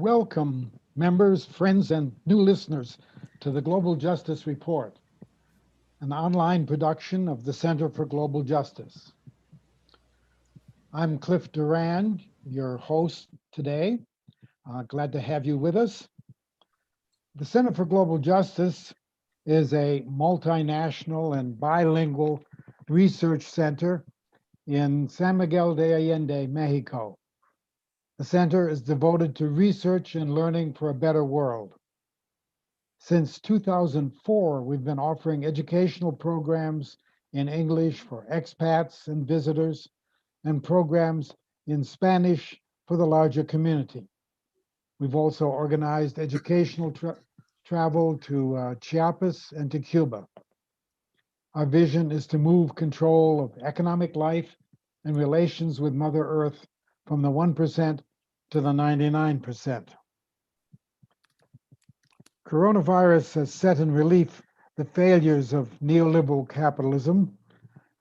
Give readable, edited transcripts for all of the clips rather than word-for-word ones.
Welcome, members, friends, and new listeners to the Global Justice Report, an online production of the Center for Global Justice. I'm Cliff Durand, your host today. Glad to have you with us. The Center for Global Justice is a multinational and bilingual research center in San Miguel de Allende, Mexico. The center is devoted to research and learning for a better world. Since 2004, we've been offering educational programs in English for expats and visitors, and programs in Spanish for the larger community. We've also organized educational travel to Chiapas and to Cuba. Our vision is to move control of economic life and relations with Mother Earth from the 1% to the 99%. Coronavirus has set in relief the failures of neoliberal capitalism.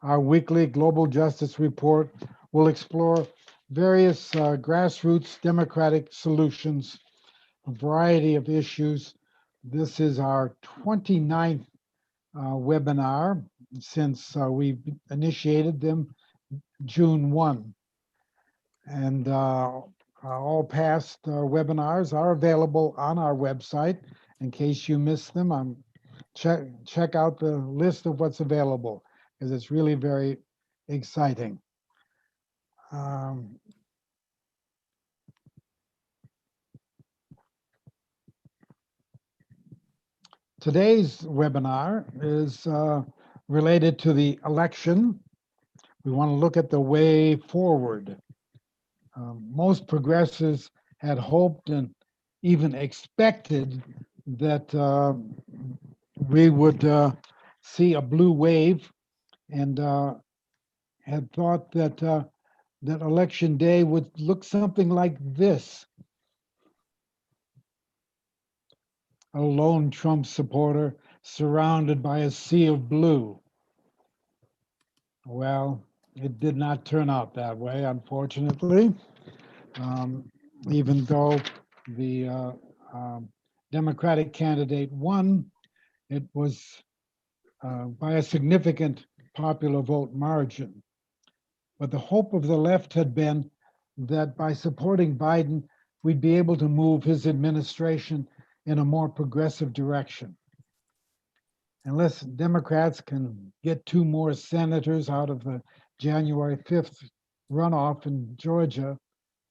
Our weekly Global Justice Report will explore various grassroots democratic solutions, a variety of issues. This is our 29th webinar since we initiated them June 1. And all past webinars are available on our website. In case you missed them, check out the list of what's available, because it's really very exciting. Today's webinar is related to the election. We want to look at the way forward. Most progressives had hoped and even expected that we would see a blue wave, and had thought that that election day would look something like this. A lone Trump supporter surrounded by a sea of blue. Well, it did not turn out that way, unfortunately. Even though the Democratic candidate won, it was by a significant popular vote margin. But the hope of the left had been that by supporting Biden, we'd be able to move his administration in a more progressive direction. Unless Democrats can get 2 more senators out of the January 5th runoff in Georgia,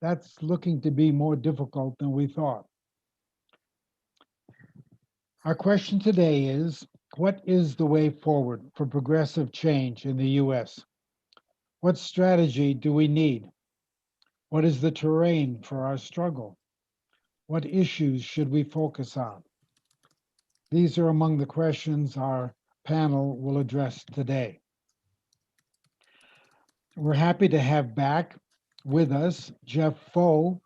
that's looking to be more difficult than we thought. Our question today is, what is the way forward for progressive change in the US? What strategy do we need? What is the terrain for our struggle? What issues should we focus on? These are among the questions our panel will address today. We're happy to have back with us Jeff Faux.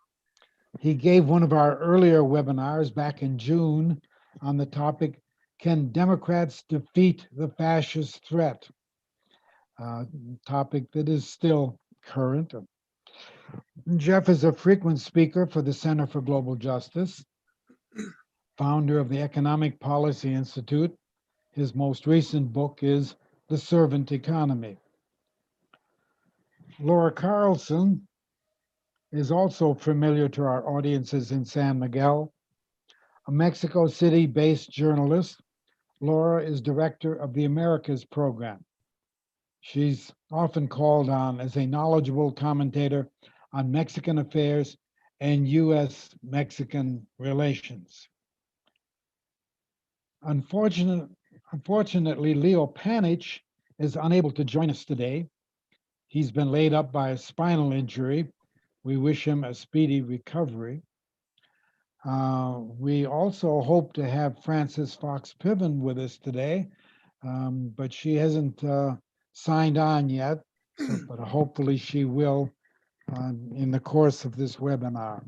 He gave one of our earlier webinars back in June on the topic, Can Democrats Defeat the Fascist Threat? Topic that is still current. Jeff is a frequent speaker for the Center for Global Justice, founder of the Economic Policy Institute. His most recent book is The Servant Economy. Laura Carlsen is also familiar to our audiences in San Miguel. A Mexico City-based journalist, Laura is director of the Americas program. She's often called on as a knowledgeable commentator on Mexican affairs and US-Mexican relations. Unfortunately, Leo Panich is unable to join us today. He's been laid up by a spinal injury. We wish him a speedy recovery. We also hope to have Frances Fox Piven with us today, but she hasn't signed on yet, but hopefully she will in the course of this webinar.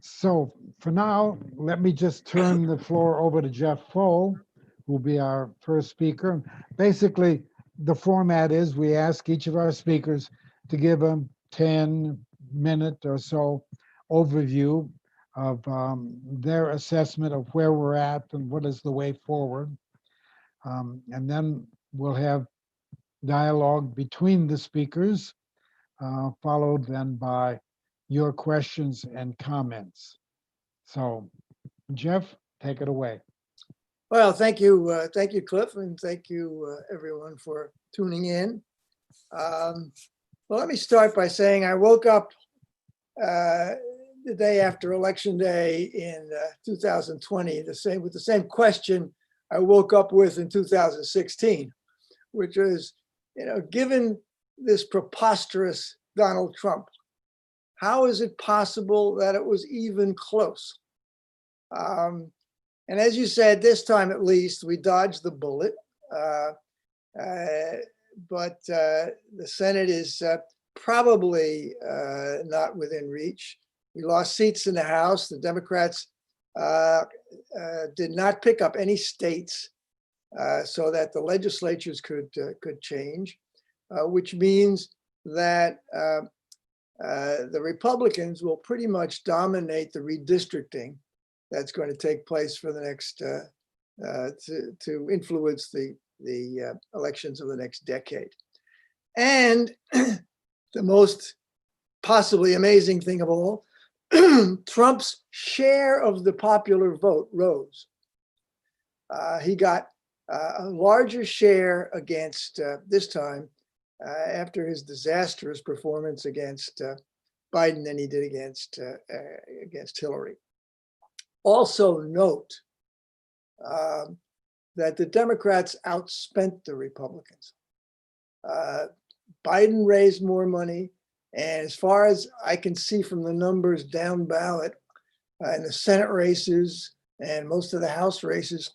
So for now, let me just turn the floor over to Jeff Faux, who will be our first speaker. Basically, the format is we ask each of our speakers to give a 10-minute or so overview of their assessment of where we're at and what is the way forward. And then we'll have dialogue between the speakers, followed then by your questions and comments. So, Jeff, take it away. Well, thank you, Cliff, and thank you, everyone, for tuning in. Well, let me start by saying I woke up the day after Election Day in 2020, with the same question I woke up with in 2016, which is, given this preposterous Donald Trump, how is it possible that it was even close? And as you said, this time at least, we dodged the bullet. But the Senate is probably not within reach. We lost seats in the House. The Democrats did not pick up any states so that the legislatures could change, which means that the Republicans will pretty much dominate the redistricting that's going to take place for the next to influence the elections of the next decade. And the most possibly amazing thing of all, Trump's share of the popular vote rose. He got a larger share against this time after his disastrous performance against Biden than he did against Hillary. Also note that the Democrats outspent the Republicans. Biden raised more money, and as far as I can see from the numbers down ballot in the Senate races and most of the House races,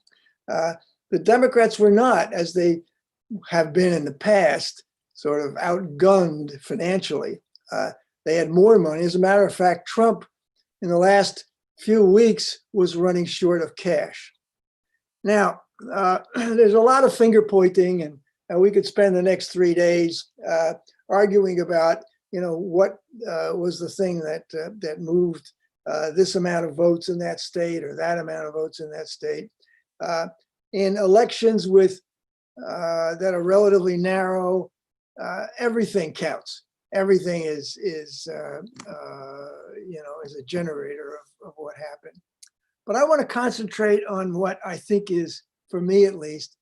the Democrats were not, as they have been in the past, sort of outgunned financially. They had more money. As a matter of fact, Trump in the last few weeks was running short of cash. Now, there's a lot of finger pointing, and we could spend the next 3 days arguing about, what was the thing that moved this amount of votes in that state or that amount of votes in that state. In elections with that are relatively narrow, everything counts. Everything is a generator of what happened. But I want to concentrate on what I think is, for me at least,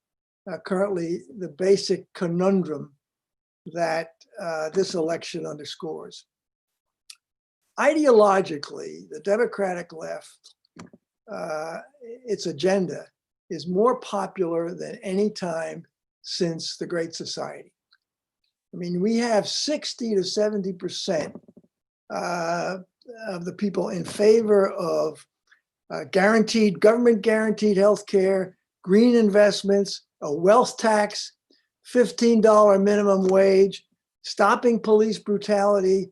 currently the basic conundrum that this election underscores. Ideologically, the Democratic left, its agenda is more popular than any time since the Great Society. I mean, we have 60 to 70% of the people in favor of government guaranteed health care, green investments, a wealth tax, $15 minimum wage, stopping police brutality.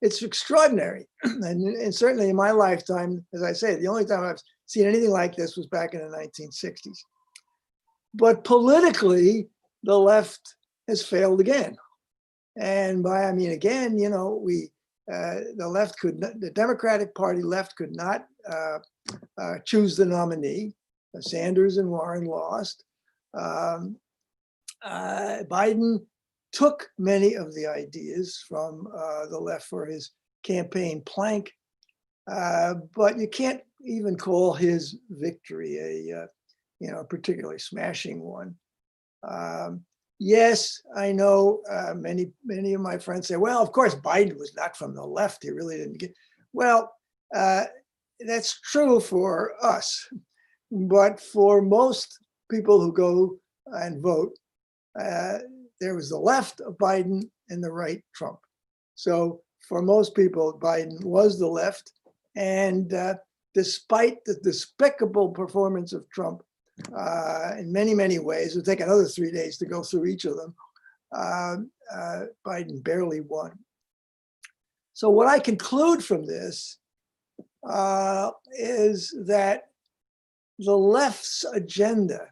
It's extraordinary. And certainly in my lifetime, as I say, the only time I've seen anything like this was back in the 1960s. But politically, the left has failed again. And by, I mean, again, the Democratic Party left could not choose the nominee. Sanders and Warren lost. Biden took many of the ideas from the left for his campaign plank, but you can't even call his victory a particularly smashing one. Yes, I know many of my friends say, well, of course, Biden was not from the left. He really didn't get, well, that's true for us. But for most people who go and vote, there was the left of Biden and the right Trump. So for most people, Biden was the left. And despite the despicable performance of Trump, in many, many ways, it'll take another 3 days to go through each of them, Biden barely won. So what I conclude from this is that the left's agenda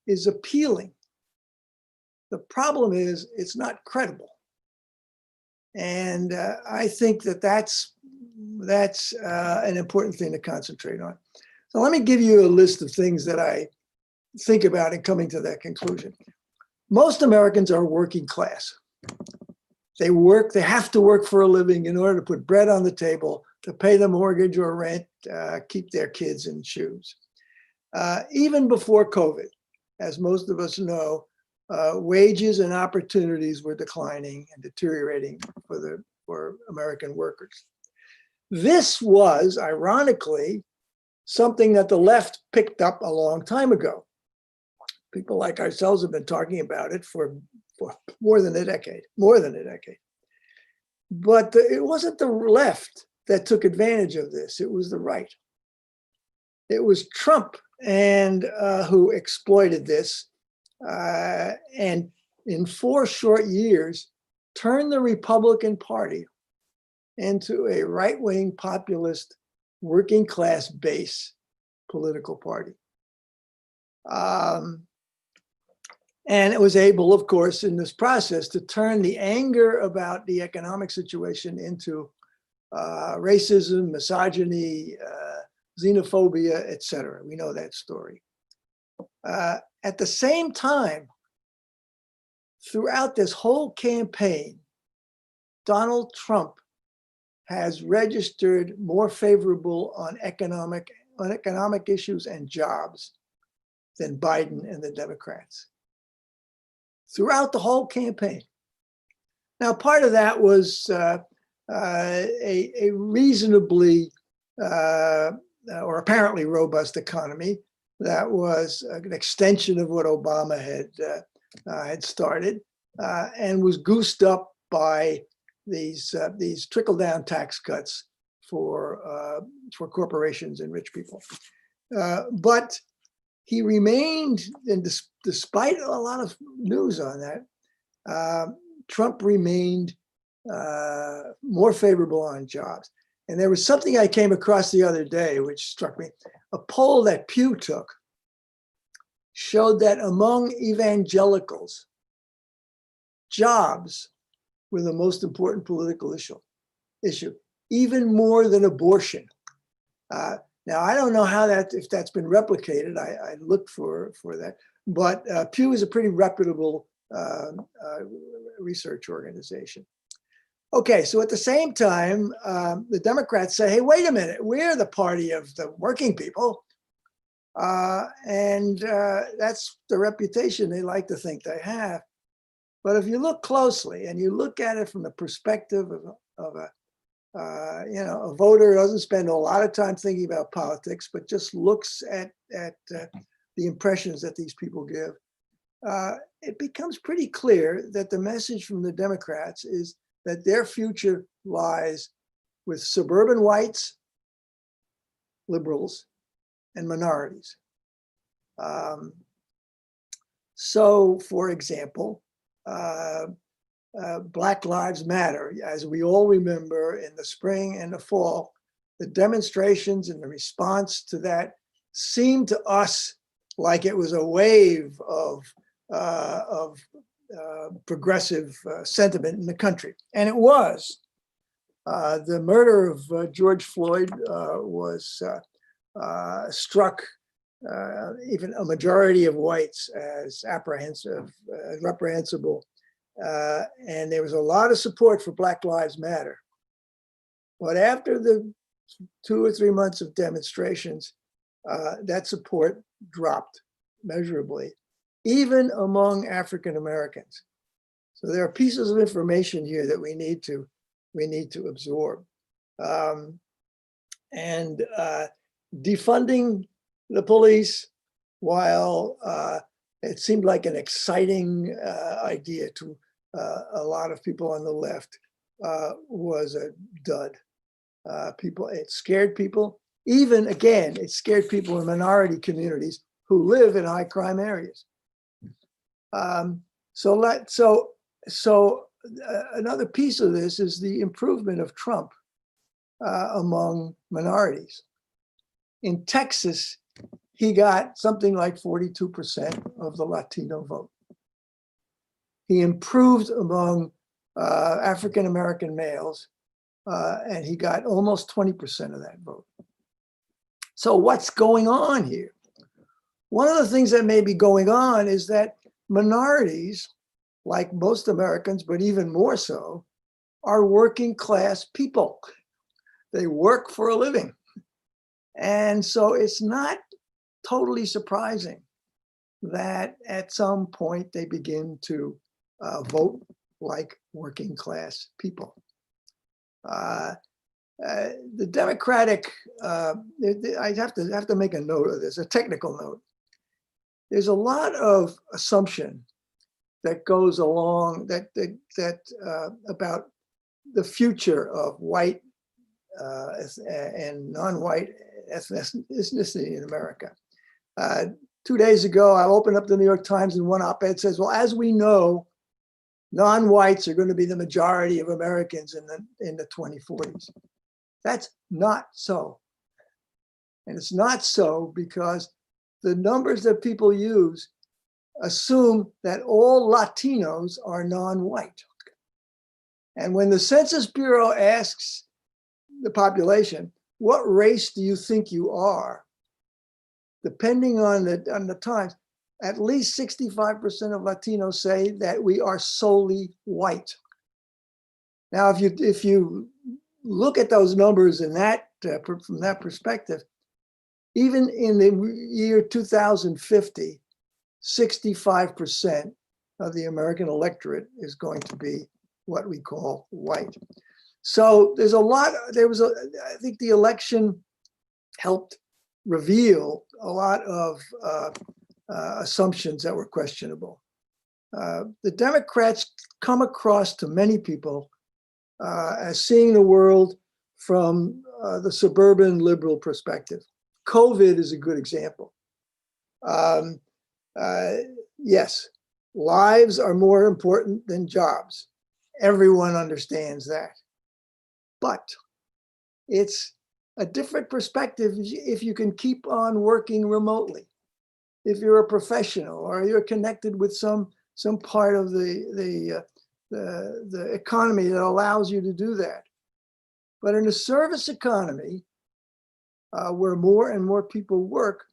is appealing. The problem is it's not credible. And I think that that's that's an important thing to concentrate on. So let me give you a list of things that I think about in coming to that conclusion. Most Americans are working class. They work, they have to work for a living in order to put bread on the table, to pay the mortgage or rent, keep their kids in shoes. Even before COVID, as most of us know, wages and opportunities were declining and deteriorating for American workers. This was, ironically, something that the left picked up a long time ago. People like ourselves have been talking about it for more than a decade. But it wasn't the left that took advantage of this. It was the right. It was Trump and who exploited this, and in 4 short years turned the Republican Party into a right-wing populist working class base political party. And it was able, of course, in this process to turn the anger about the economic situation into racism, misogyny, xenophobia, etc. We know that story. At the same time, throughout this whole campaign, Donald Trump has registered more favorable on economic issues and jobs than Biden and the Democrats. Throughout the whole campaign. Now, part of that was a reasonably or apparently robust economy that was an extension of what Obama had started and was goosed up by these trickle-down tax cuts for corporations and rich people. But he remained, and despite a lot of news on that, Trump remained more favorable on jobs. And there was something I came across the other day, which struck me. A poll that Pew took showed that among evangelicals, jobs were the most important political issue, even more than abortion. Now, I don't know how if that's been replicated. I looked for that, but Pew is a pretty reputable research organization. Okay, so at the same time, the Democrats say, hey, wait a minute, we're the party of the working people. And that's the reputation they like to think they have. But if you look closely and you look at it from the perspective of a voter who doesn't spend a lot of time thinking about politics, but just looks at the impressions that these people give, it becomes pretty clear that the message from the Democrats is that their future lies with suburban whites, liberals, and minorities. So, for example, Black Lives Matter, as we all remember in the spring and the fall, the demonstrations and the response to that seemed to us like it was a wave of progressive sentiment in the country. And it was. The murder of George Floyd was struck even a majority of whites as reprehensible. And there was a lot of support for Black Lives Matter. But after the 2 or 3 months of demonstrations, that support dropped measurably, even among African Americans. So there are pieces of information here that we need to absorb. And defunding the police, while it seemed like an exciting idea to a lot of people on the left, was a dud. It scared people. Even again, it scared people in minority communities who live in high crime areas. So another piece of this is the improvement of Trump among minorities. In Texas, he got something like 42% of the Latino vote. He improved among African-American males and he got almost 20% of that vote. So what's going on here? One of the things that may be going on is that minorities, like most Americans, but even more so, are working class people. They work for a living. And so it's not totally surprising that at some point they begin to vote like working class people. The Democratic, I have to make a note of this, a technical note. There's a lot of assumption that goes along about the future of white and non-white ethnicity in America. 2 days ago, I opened up the New York Times and one op-ed says, well, as we know, non-whites are going to be the majority of Americans in the 2040s. That's not so. And it's not so because the numbers that people use assume that all Latinos are non-white. And when the Census Bureau asks the population, what race do you think you are? Depending on the times, at least 65% of Latinos say that we are solely white. Now, if you look at those numbers in from that perspective, even in the year 2050, 65% of the American electorate is going to be what we call white. So there's a lot, I think the election helped reveal a lot of assumptions that were questionable. The Democrats come across to many people as seeing the world from the suburban liberal perspective. COVID is a good example. Yes, lives are more important than jobs. Everyone understands that. But it's a different perspective if you can keep on working remotely. If you're a professional or you're connected with some part of the economy that allows you to do that. But in a service economy, where more and more people work,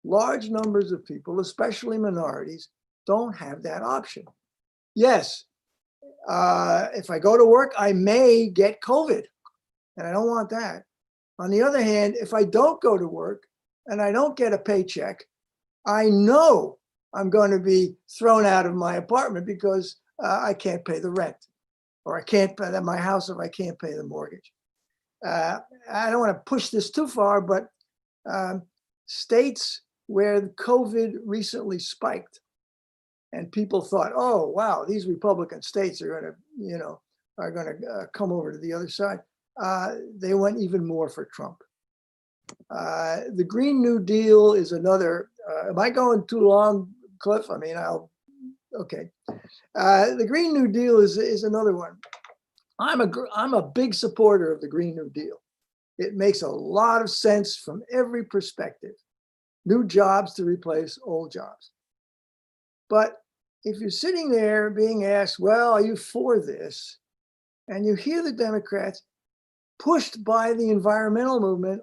large numbers of people, especially minorities, don't have that option. Yes, if I go to work, I may get COVID, and I don't want that. On the other hand, if I don't go to work and I don't get a paycheck, I know I'm going to be thrown out of my apartment because I can't pay the rent, or I can't pay my house if I can't pay the mortgage. I don't want to push this too far, but states where COVID recently spiked and people thought, oh, wow, these Republican states are going to come over to the other side. They went even more for Trump. The Green New Deal is another, am I going too long, Cliff? I mean, okay. The Green New Deal is another one. I'm a big supporter of the Green New Deal. It makes a lot of sense from every perspective. New jobs to replace old jobs. But if you're sitting there being asked, well, are you for this? And you hear the Democrats pushed by the environmental movement,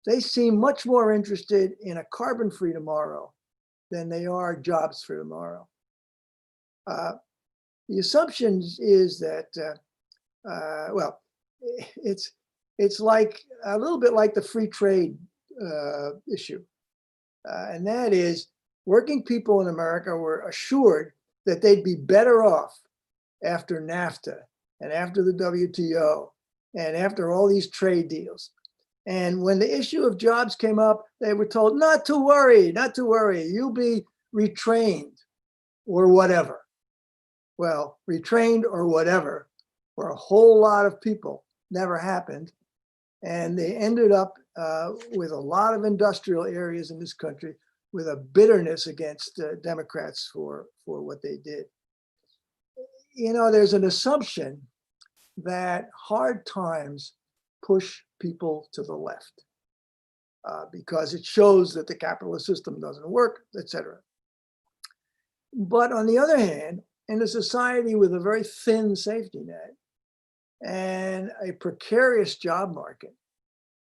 they seem much more interested in a carbon-free tomorrow than they are jobs for tomorrow. The assumption is that, well, it's like a little bit like the free trade issue. And that is, working people in America were assured that they'd be better off after NAFTA and after the WTO and after all these trade deals. And when the issue of jobs came up, they were told, not to worry, not to worry, you'll be retrained or whatever. Well, retrained or whatever for a whole lot of people never happened. And they ended up with a lot of industrial areas in this country with a bitterness against Democrats for what they did. You know, there's an assumption that hard times push people to the left because it shows that the capitalist system doesn't work, etc. But on the other hand, in a society with a very thin safety net, and a precarious job market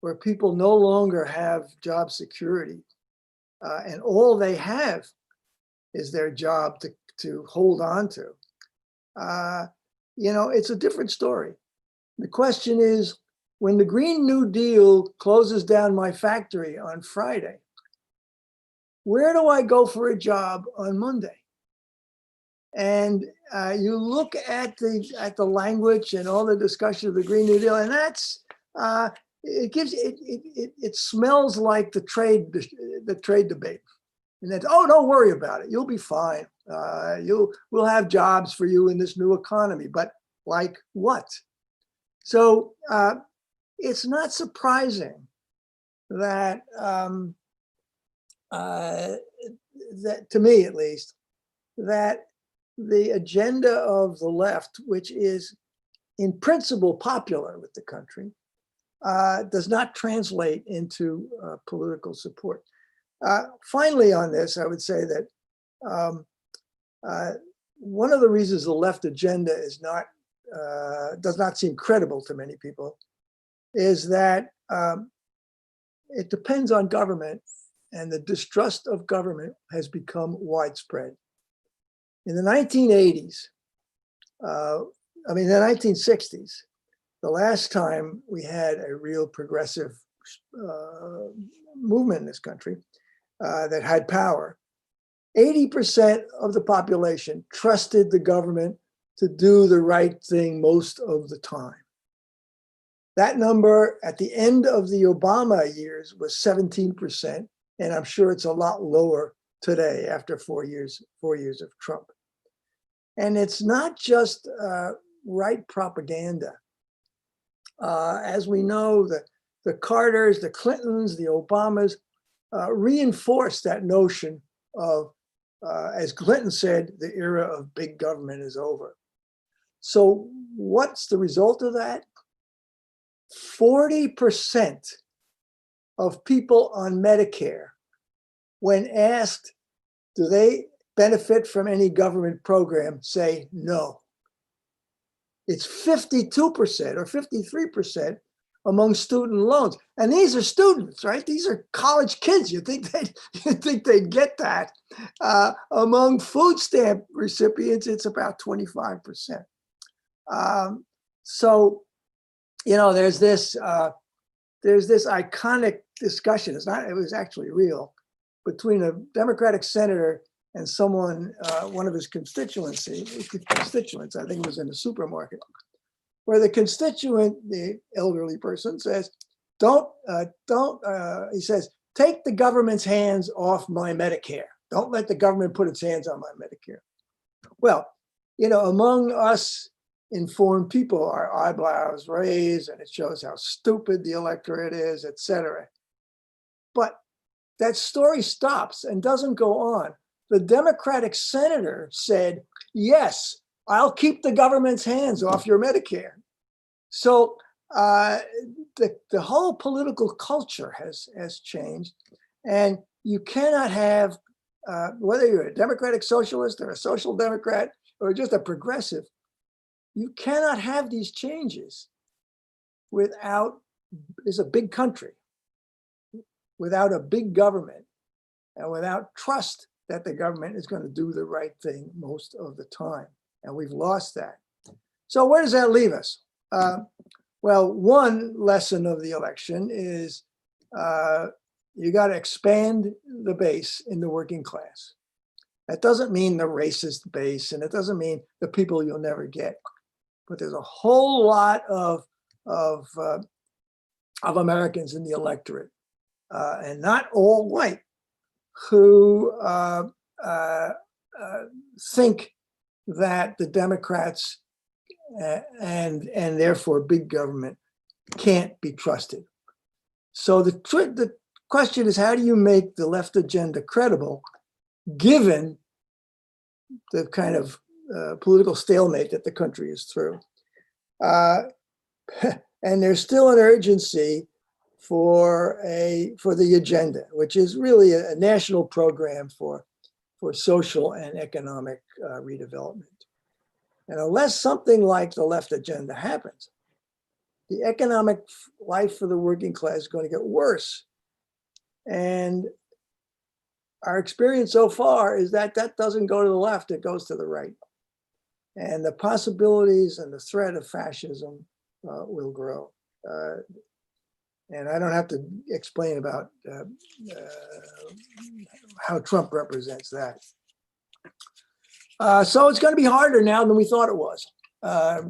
where people no longer have job security, and all they have is their job to hold on to, it's a different story. The question is, when the Green New Deal closes down my factory on Friday, where do I go for a job on Monday? And you look at the language and all the discussion of the Green New Deal, and that's it smells like the trade debate. And that's, oh, don't worry about it, you'll be fine. We'll have jobs for you in this new economy, but like what? So it's not surprising that that, to me at least, that the agenda of the left, which is in principle popular with the country, does not translate into political support. Finally, on this, I would say that one of the reasons the left agenda is not does not seem credible to many people is that it depends on government, and the distrust of government has become widespread. In the 1980s, the 1960s, the last time we had a real progressive movement in this country that had power, 80% of the population trusted the government to do the right thing most of the time. That number at the end of the Obama years was 17%, and I'm sure it's a lot lower today after 4 years of Trump. And it's not just right propaganda. As we know, the Carters, the Clintons, the Obamas reinforced that notion of, as Clinton said, the era of big government is over. So what's the result of that? 40% of people on Medicare, when asked, do they benefit from any government program, say no. It's 52% or 53% among student loans. And these are students, right? These are college kids. You think they'd get that. Among food stamp recipients, it's about 25%. So, there's this iconic discussion. It was actually real, between a Democratic senator and someone, one of his constituents, I think it was in a supermarket, where the constituent, the elderly person, says, he says, take the government's hands off my Medicare. Don't let the government put its hands on my Medicare. Well, among us informed people, our eyebrows raise, and it shows how stupid the electorate is, et cetera. But that story stops and doesn't go on. The Democratic senator said, yes, I'll keep the government's hands off your Medicare. So the whole political culture has changed, and you cannot have, whether you're a democratic socialist or a social democrat or just a progressive, you cannot have these changes without, it's a big country, without a big government, and without trust that the government is going to do the right thing most of the time. And we've lost that. So where does that leave us? Well, one lesson of the election is you got to expand the base in the working class. That doesn't mean the racist base, and it doesn't mean the people you'll never get. But there's a whole lot of Americans in the electorate, and not all white, who think that the Democrats and therefore big government can't be trusted. So the question is, how do you make the left agenda credible, given the kind of political stalemate that the country is through? And there's still an urgency for the agenda, which is really a national program for social and economic redevelopment. And unless something like the left agenda happens, the economic life for the working class is going to get worse. And our experience so far is that that doesn't go to the left, it goes to the right. And the possibilities and the threat of fascism will grow. And I don't have to explain about how Trump represents that. So it's going to be harder now than we thought it was.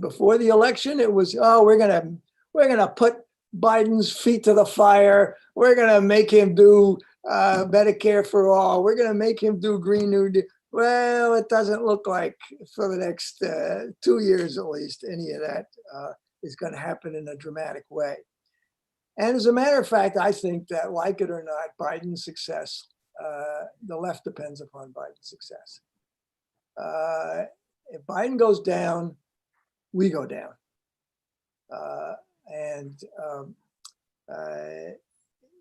Before the election, it was, oh, we're gonna put Biden's feet to the fire. We're gonna make him do Medicare for all. We're gonna make him do Green New Deal. Well, it doesn't look like for the next 2 years at least any of that is going to happen in a dramatic way. And as a matter of fact, I think that, like it or not, Biden's success, the left depends upon Biden's success. If Biden goes down, we go down.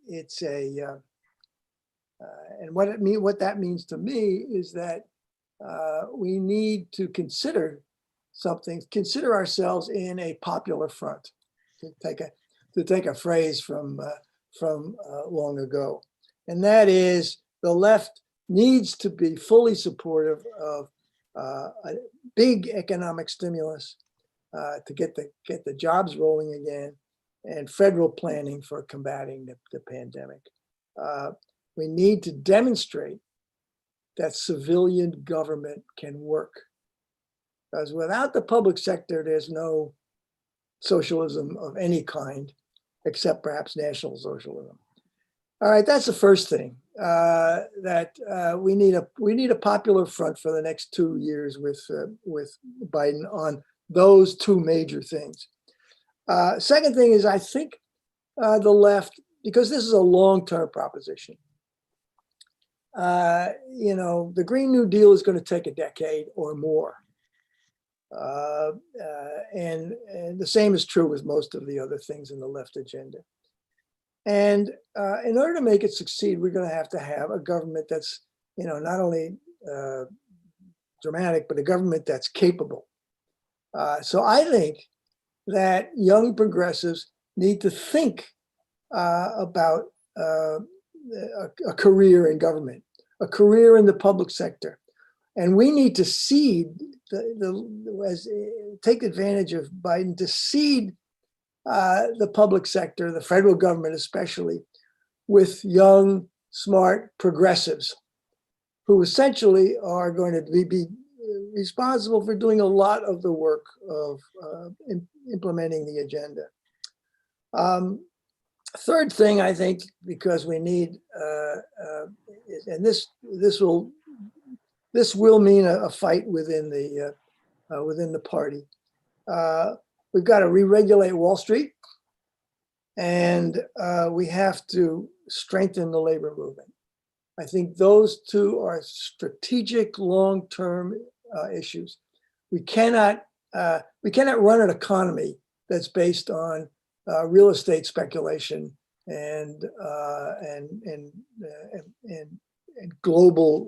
It's a, and what that means to me is that we need to consider ourselves in a popular front, to take a phrase from long ago. And that is, the left needs to be fully supportive of a big economic stimulus to get the jobs rolling again, and federal planning for combating the pandemic. We need to demonstrate that civilian government can work. Because without the public sector, there's no socialism of any kind, except perhaps National Socialism. All right, that's the first thing, that we need a popular front for the next 2 years with Biden on those two major things. Second thing is, I think the left, because this is a long-term proposition, the Green New Deal is going to take a decade or more. And the same is true with most of the other things in the left agenda. And in order to make it succeed, we're going to have a government that's, not only dramatic, but a government that's capable. So I think that young progressives need to think about a career in government, a career in the public sector. And we need to take advantage of Biden to seed the public sector, the federal government especially, with young, smart progressives who essentially are going to be responsible for doing a lot of the work of implementing the agenda. Third thing, I think, because we need, and this will mean a fight within the party. We've got to re-regulate Wall Street, and we have to strengthen the labor movement. I think those two are strategic, long-term issues. We cannot run an economy that's based on real estate speculation and global,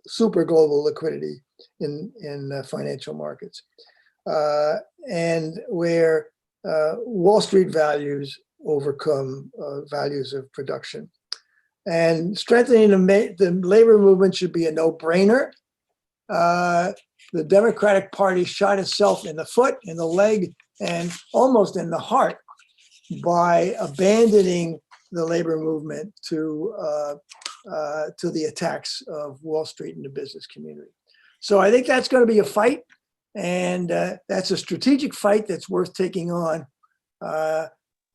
super global liquidity in financial markets, and where Wall Street values overcome values of production. And strengthening the labor movement should be a no-brainer. The Democratic Party shot itself in the foot, in the leg, and almost in the heart by abandoning the labor movement to the attacks of Wall Street and the business community. So I think that's going to be a fight, and that's a strategic fight that's worth taking on,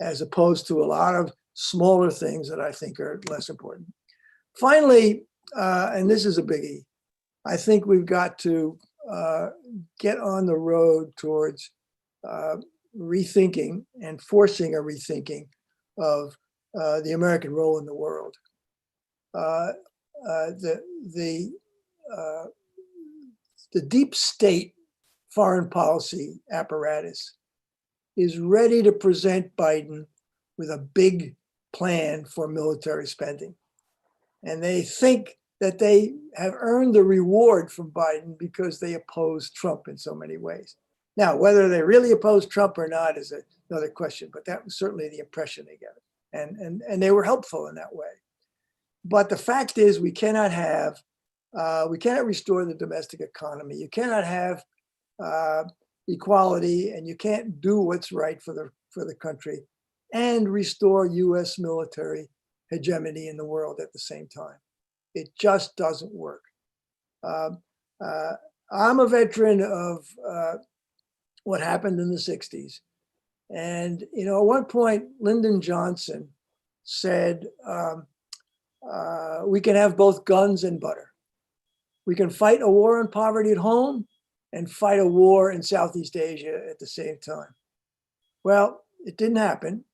as opposed to a lot of smaller things that I think are less important. Finally, and this is a biggie, I think we've got to get on the road towards rethinking and forcing a rethinking of the American role in the world. The deep state foreign policy apparatus is ready to present Biden with a big plan for military spending. And they think that they have earned the reward from Biden because they oppose Trump in so many ways. Now, whether they really opposed Trump or not is another question, but that was certainly the impression they got. And they were helpful in that way. But the fact is, we cannot restore the domestic economy. You cannot have equality, and you can't do what's right for the country and restore US military hegemony in the world at the same time. It just doesn't work. I'm a veteran of what happened in the 60s. And, at one point, Lyndon Johnson said, we can have both guns and butter. We can fight a war on poverty at home and fight a war in Southeast Asia at the same time. Well, it didn't happen.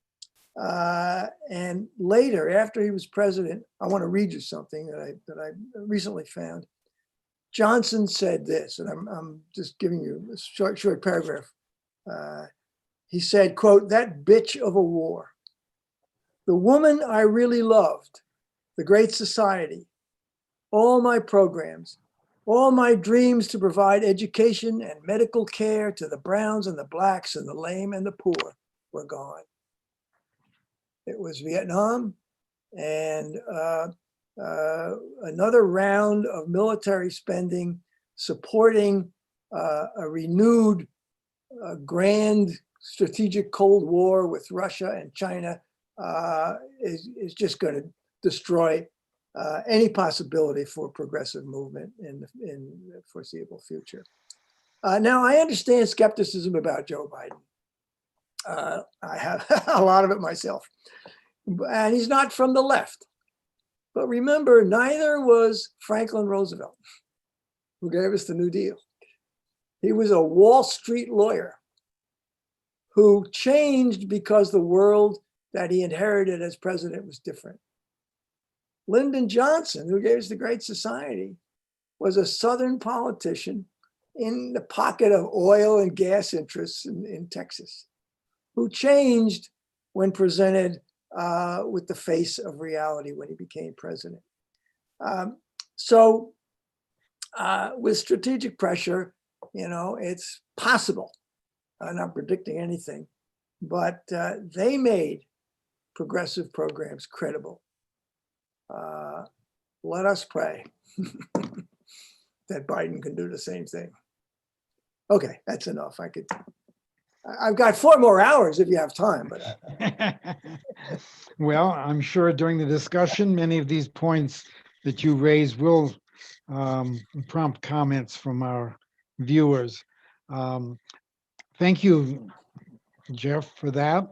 And later, after he was president, I want to read you something that I recently found. Johnson said this, and I'm just giving you a short paragraph. He said, quote, "That bitch of a war. The woman I really loved, the Great Society, all my programs, all my dreams to provide education and medical care to the browns and the blacks and the lame and the poor were gone." It was Vietnam and another round of military spending supporting a renewed grand strategic Cold War with Russia and China is just going to destroy any possibility for progressive movement in the foreseeable future. Now, I understand skepticism about Joe Biden. I have a lot of it myself. And he's not from the left. But remember, neither was Franklin Roosevelt, who gave us the New Deal. He was a Wall Street lawyer who changed because the world that he inherited as president was different. Lyndon Johnson, who gave us the Great Society, was a Southern politician in the pocket of oil and gas interests in Texas, who changed when presented with the face of reality when he became president. So with strategic pressure, it's possible. I'm not predicting anything, but they made progressive programs credible. Let us pray that Biden can do the same thing. Okay, that's enough. I've got 4 more hours if you have time. But well, I'm sure during the discussion, many of these points that you raised will prompt comments from our viewers. Thank you, Jeff, for that.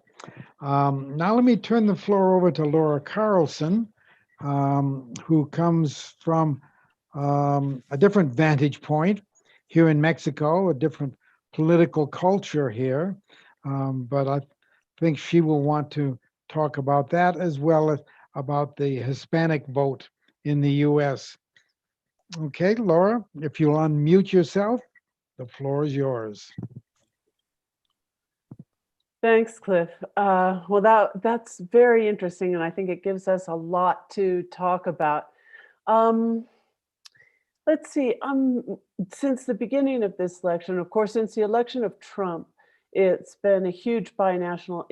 Now let me turn the floor over to Laura Carlsen, who comes from a different vantage point here in Mexico, a different political culture here. But I think she will want to talk about that as well as about the Hispanic vote in the US. Okay, Laura, if you'll unmute yourself, the floor is yours. Thanks, Cliff. Well, that's very interesting, and I think it gives us a lot to talk about. Let's see, since the beginning of this election, of course, since the election of Trump, it's been a huge binational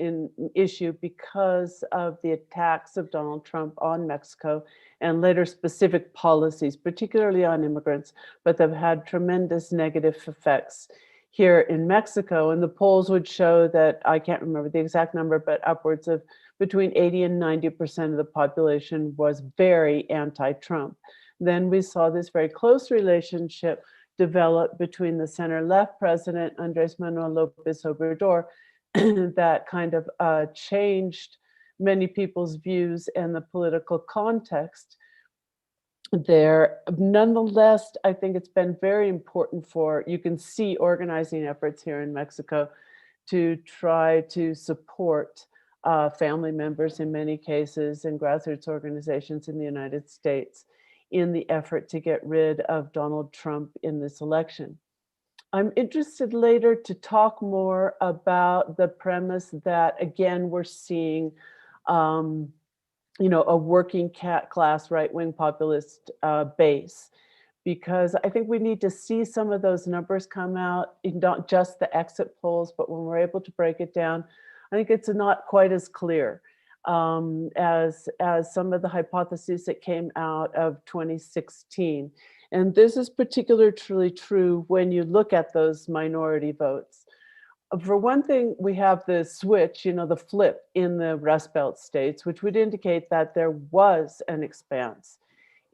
issue because of the attacks of Donald Trump on Mexico and later specific policies, particularly on immigrants, but they've had tremendous negative effects here in Mexico. And the polls would show that, I can't remember the exact number, but upwards of between 80 and 90% of the population was very anti-Trump. Then we saw this very close relationship develop between the center-left president, Andrés Manuel López Obrador, that kind of changed many people's views and the political context there. Nonetheless, I think it's been very important you can see organizing efforts here in Mexico to try to support family members in many cases and grassroots organizations in the United States in the effort to get rid of Donald Trump in this election. I'm interested later to talk more about the premise that, again, we're seeing a working class right-wing populist base because I think we need to see some of those numbers come out, not just the exit polls, but when we're able to break it down, I think it's not quite as clear as some of the hypotheses that came out of 2016. And this is particularly true when you look at those minority votes. For one thing, we have the switch, the flip in the Rust Belt states, which would indicate that there was an expanse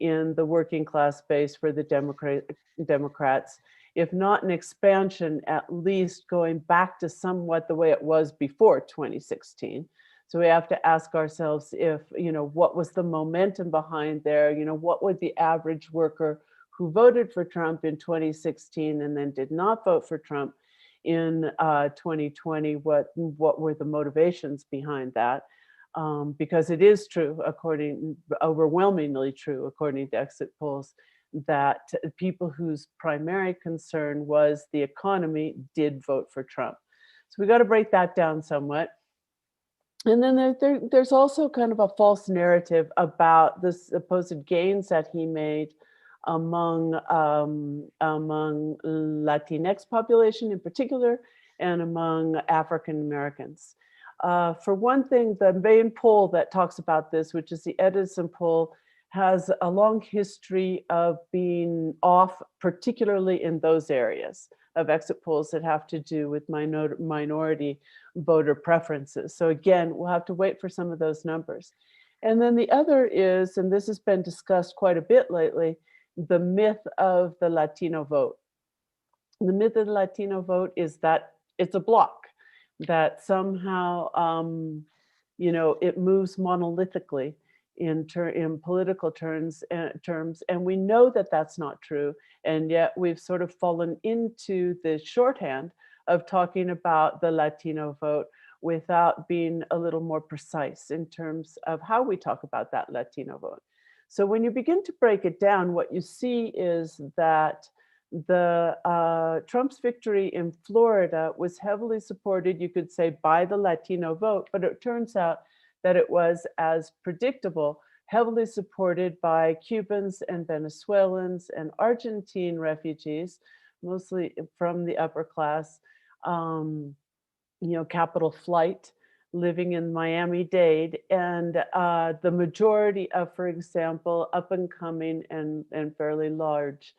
in the working class base for the Democrats, if not an expansion, at least going back to somewhat the way it was before 2016. So we have to ask ourselves if, what was the momentum behind there? What would the average worker who voted for Trump in 2016 and then did not vote for Trump in 2020, what were the motivations behind that? Because it is true, overwhelmingly true, according to exit polls, that people whose primary concern was the economy did vote for Trump. So we got to break that down somewhat. And then there's also kind of a false narrative about the supposed gains that he made among Latinx population in particular, and among African Americans. For one thing, the main poll that talks about this, which is the Edison poll, has a long history of being off, particularly in those areas of exit polls that have to do with minority voter preferences. So again, we'll have to wait for some of those numbers. And then the other is, and this has been discussed quite a bit lately, the myth of the Latino vote. The myth of the Latino vote is that it's a block, that somehow, it moves monolithically in political terms, and we know that that's not true, and yet we've sort of fallen into the shorthand of talking about the Latino vote without being a little more precise in terms of how we talk about that Latino vote. So when you begin to break it down, what you see is that the Trump's victory in Florida was heavily supported, you could say, by the Latino vote, but it turns out that it was, as predictable, heavily supported by Cubans and Venezuelans and Argentine refugees, mostly from the upper class, capital flight, living in Miami-Dade, and the majority of, for example, up and coming and fairly large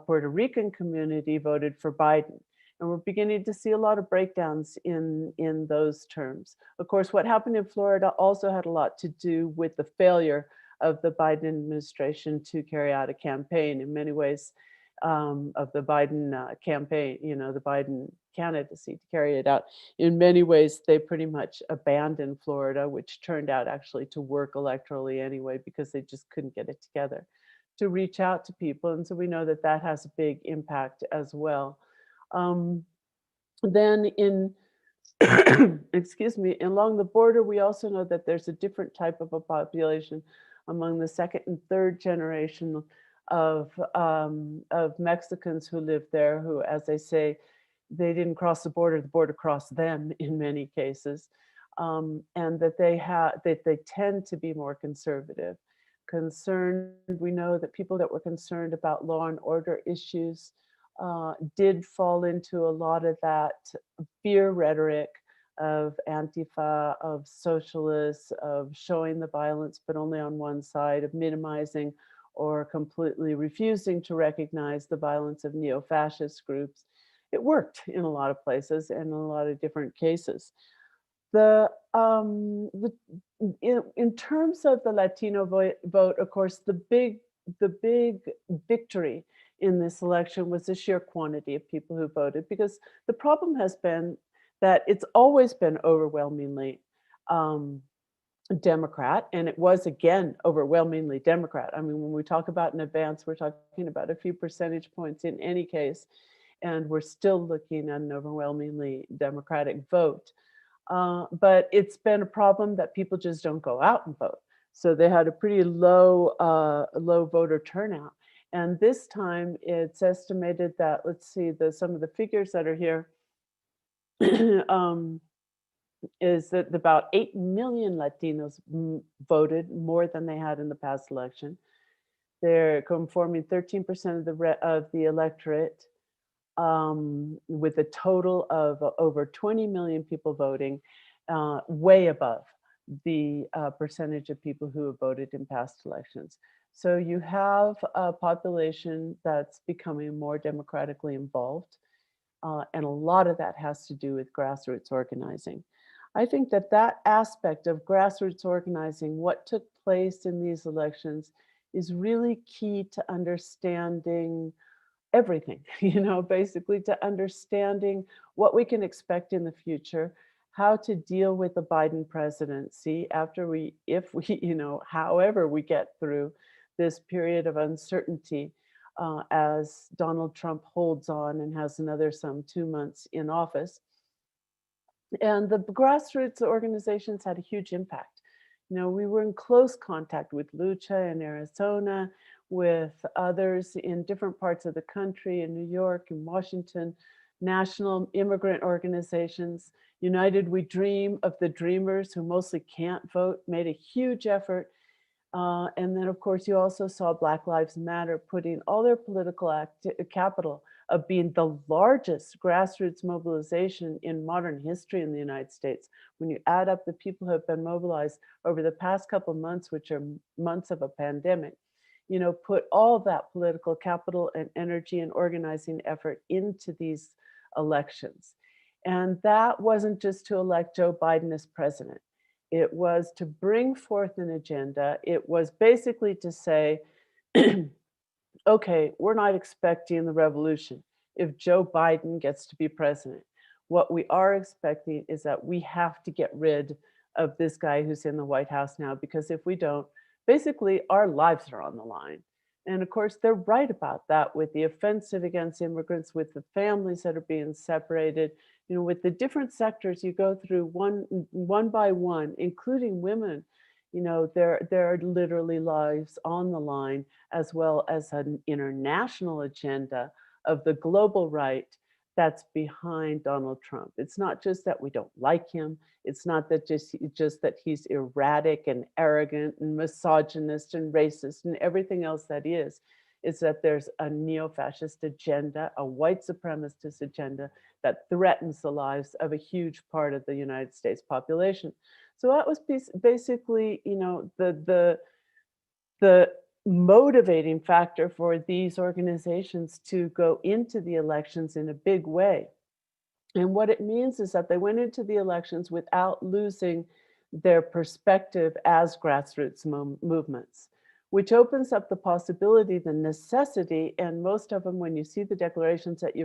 Puerto Rican community voted for Biden. And we're beginning to see a lot of breakdowns in those terms. Of course, what happened in Florida also had a lot to do with the failure of the Biden administration to carry out a campaign. In many ways, of the Biden campaign, the Biden candidacy to carry it out. In many ways, they pretty much abandoned Florida, which turned out actually to work electorally anyway, because they just couldn't get it together to reach out to people. And so we know that that has a big impact as well. Then excuse me, along the border, we also know that there's a different type of a population among the second and third generation of Mexicans who live there, who, as they say, they didn't cross the border crossed them in many cases, and that they tend to be more conservative. We know that people that were concerned about law and order issues did fall into a lot of that fear rhetoric of Antifa, of socialists, of showing the violence, but only on one side, of minimizing or completely refusing to recognize the violence of neo-fascist groups. It worked in a lot of places and in a lot of different cases. In terms of the Latino vote, of course, the big victory in this election was the sheer quantity of people who voted, because the problem has been that it's always been overwhelmingly Democrat, and it was again overwhelmingly Democrat. I mean, when we talk about an advance, we're talking about a few percentage points in any case, and we're still looking at an overwhelmingly Democratic vote. But it's been a problem that people just don't go out and vote. So they had a pretty low voter turnout. And this time it's estimated that, let's see, some of the figures that are here, is that about 8 million Latinos voted, more than they had in the past election. They're conforming 13% of the electorate, with a total of over 20 million people voting, way above the percentage of people who have voted in past elections. So you have a population that's becoming more democratically involved, and a lot of that has to do with grassroots organizing. I think that that aspect of grassroots organizing, what took place in these elections, is really key to understanding everything, basically to understanding what we can expect in the future, how to deal with the Biden presidency after if we, however we get through this period of uncertainty, as Donald Trump holds on and has another some 2 months in office. And the grassroots organizations had a huge impact. We were in close contact with Lucha in Arizona, with others in different parts of the country, in New York and Washington, national immigrant organizations. United We Dream of the Dreamers, who mostly can't vote, made a huge effort. And then, of course, you also saw Black Lives Matter putting all their political capital of being the largest grassroots mobilization in modern history in the United States. When you add up the people who have been mobilized over the past couple of months, which are months of a pandemic, put all that political capital and energy and organizing effort into these elections. And that wasn't just to elect Joe Biden as president. It was to bring forth an agenda. It was basically to say, okay, we're not expecting the revolution if Joe Biden gets to be president. What we are expecting is that we have to get rid of this guy who's in the White House now, because if we don't, basically our lives are on the line. And of course, they're right about that, with the offensive against immigrants, with the families that are being separated, with the different sectors you go through one by one, including women. There are literally lives on the line, as well as an international agenda of the global right that's behind Donald Trump. It's not just that we don't like him. It's not that just that he's erratic and arrogant and misogynist and racist and everything else that is. It's that there's a neo-fascist agenda, a white supremacist agenda that threatens the lives of a huge part of the United States population. So that was basically, the motivating factor for these organizations to go into the elections in a big way. And what it means is that they went into the elections without losing their perspective as grassroots movements, which opens up the possibility, the necessity, and most of them, when you see the declarations that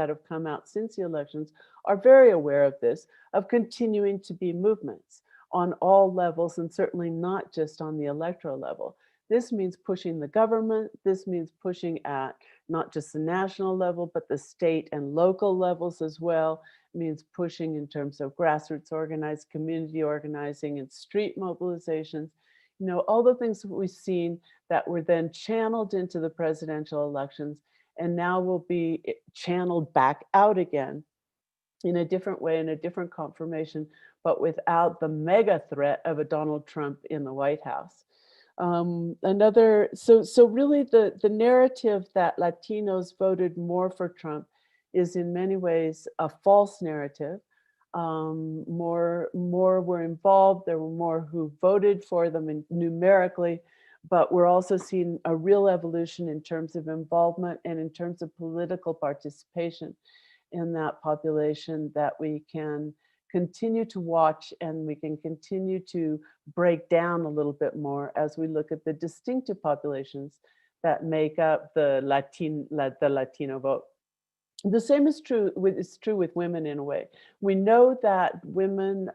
have come out since the elections, are very aware of this, of continuing to be movements on all levels, and certainly not just on the electoral level. This means pushing the government. This means pushing at not just the national level, but the state and local levels as well. It means pushing in terms of grassroots organized, community organizing, and street mobilizations. All the things that we've seen that were then channeled into the presidential elections, and now will be channeled back out again in a different way, in a different confirmation, but without the mega threat of a Donald Trump in the White House. So really the narrative that Latinos voted more for Trump is in many ways a false narrative. More were involved. There were more who voted for them numerically, but we're also seeing a real evolution in terms of involvement and in terms of political participation in that population that we can continue to watch, and we can continue to break down a little bit more as we look at the distinctive populations that make up the Latino vote. The same is true with women in a way. We know that women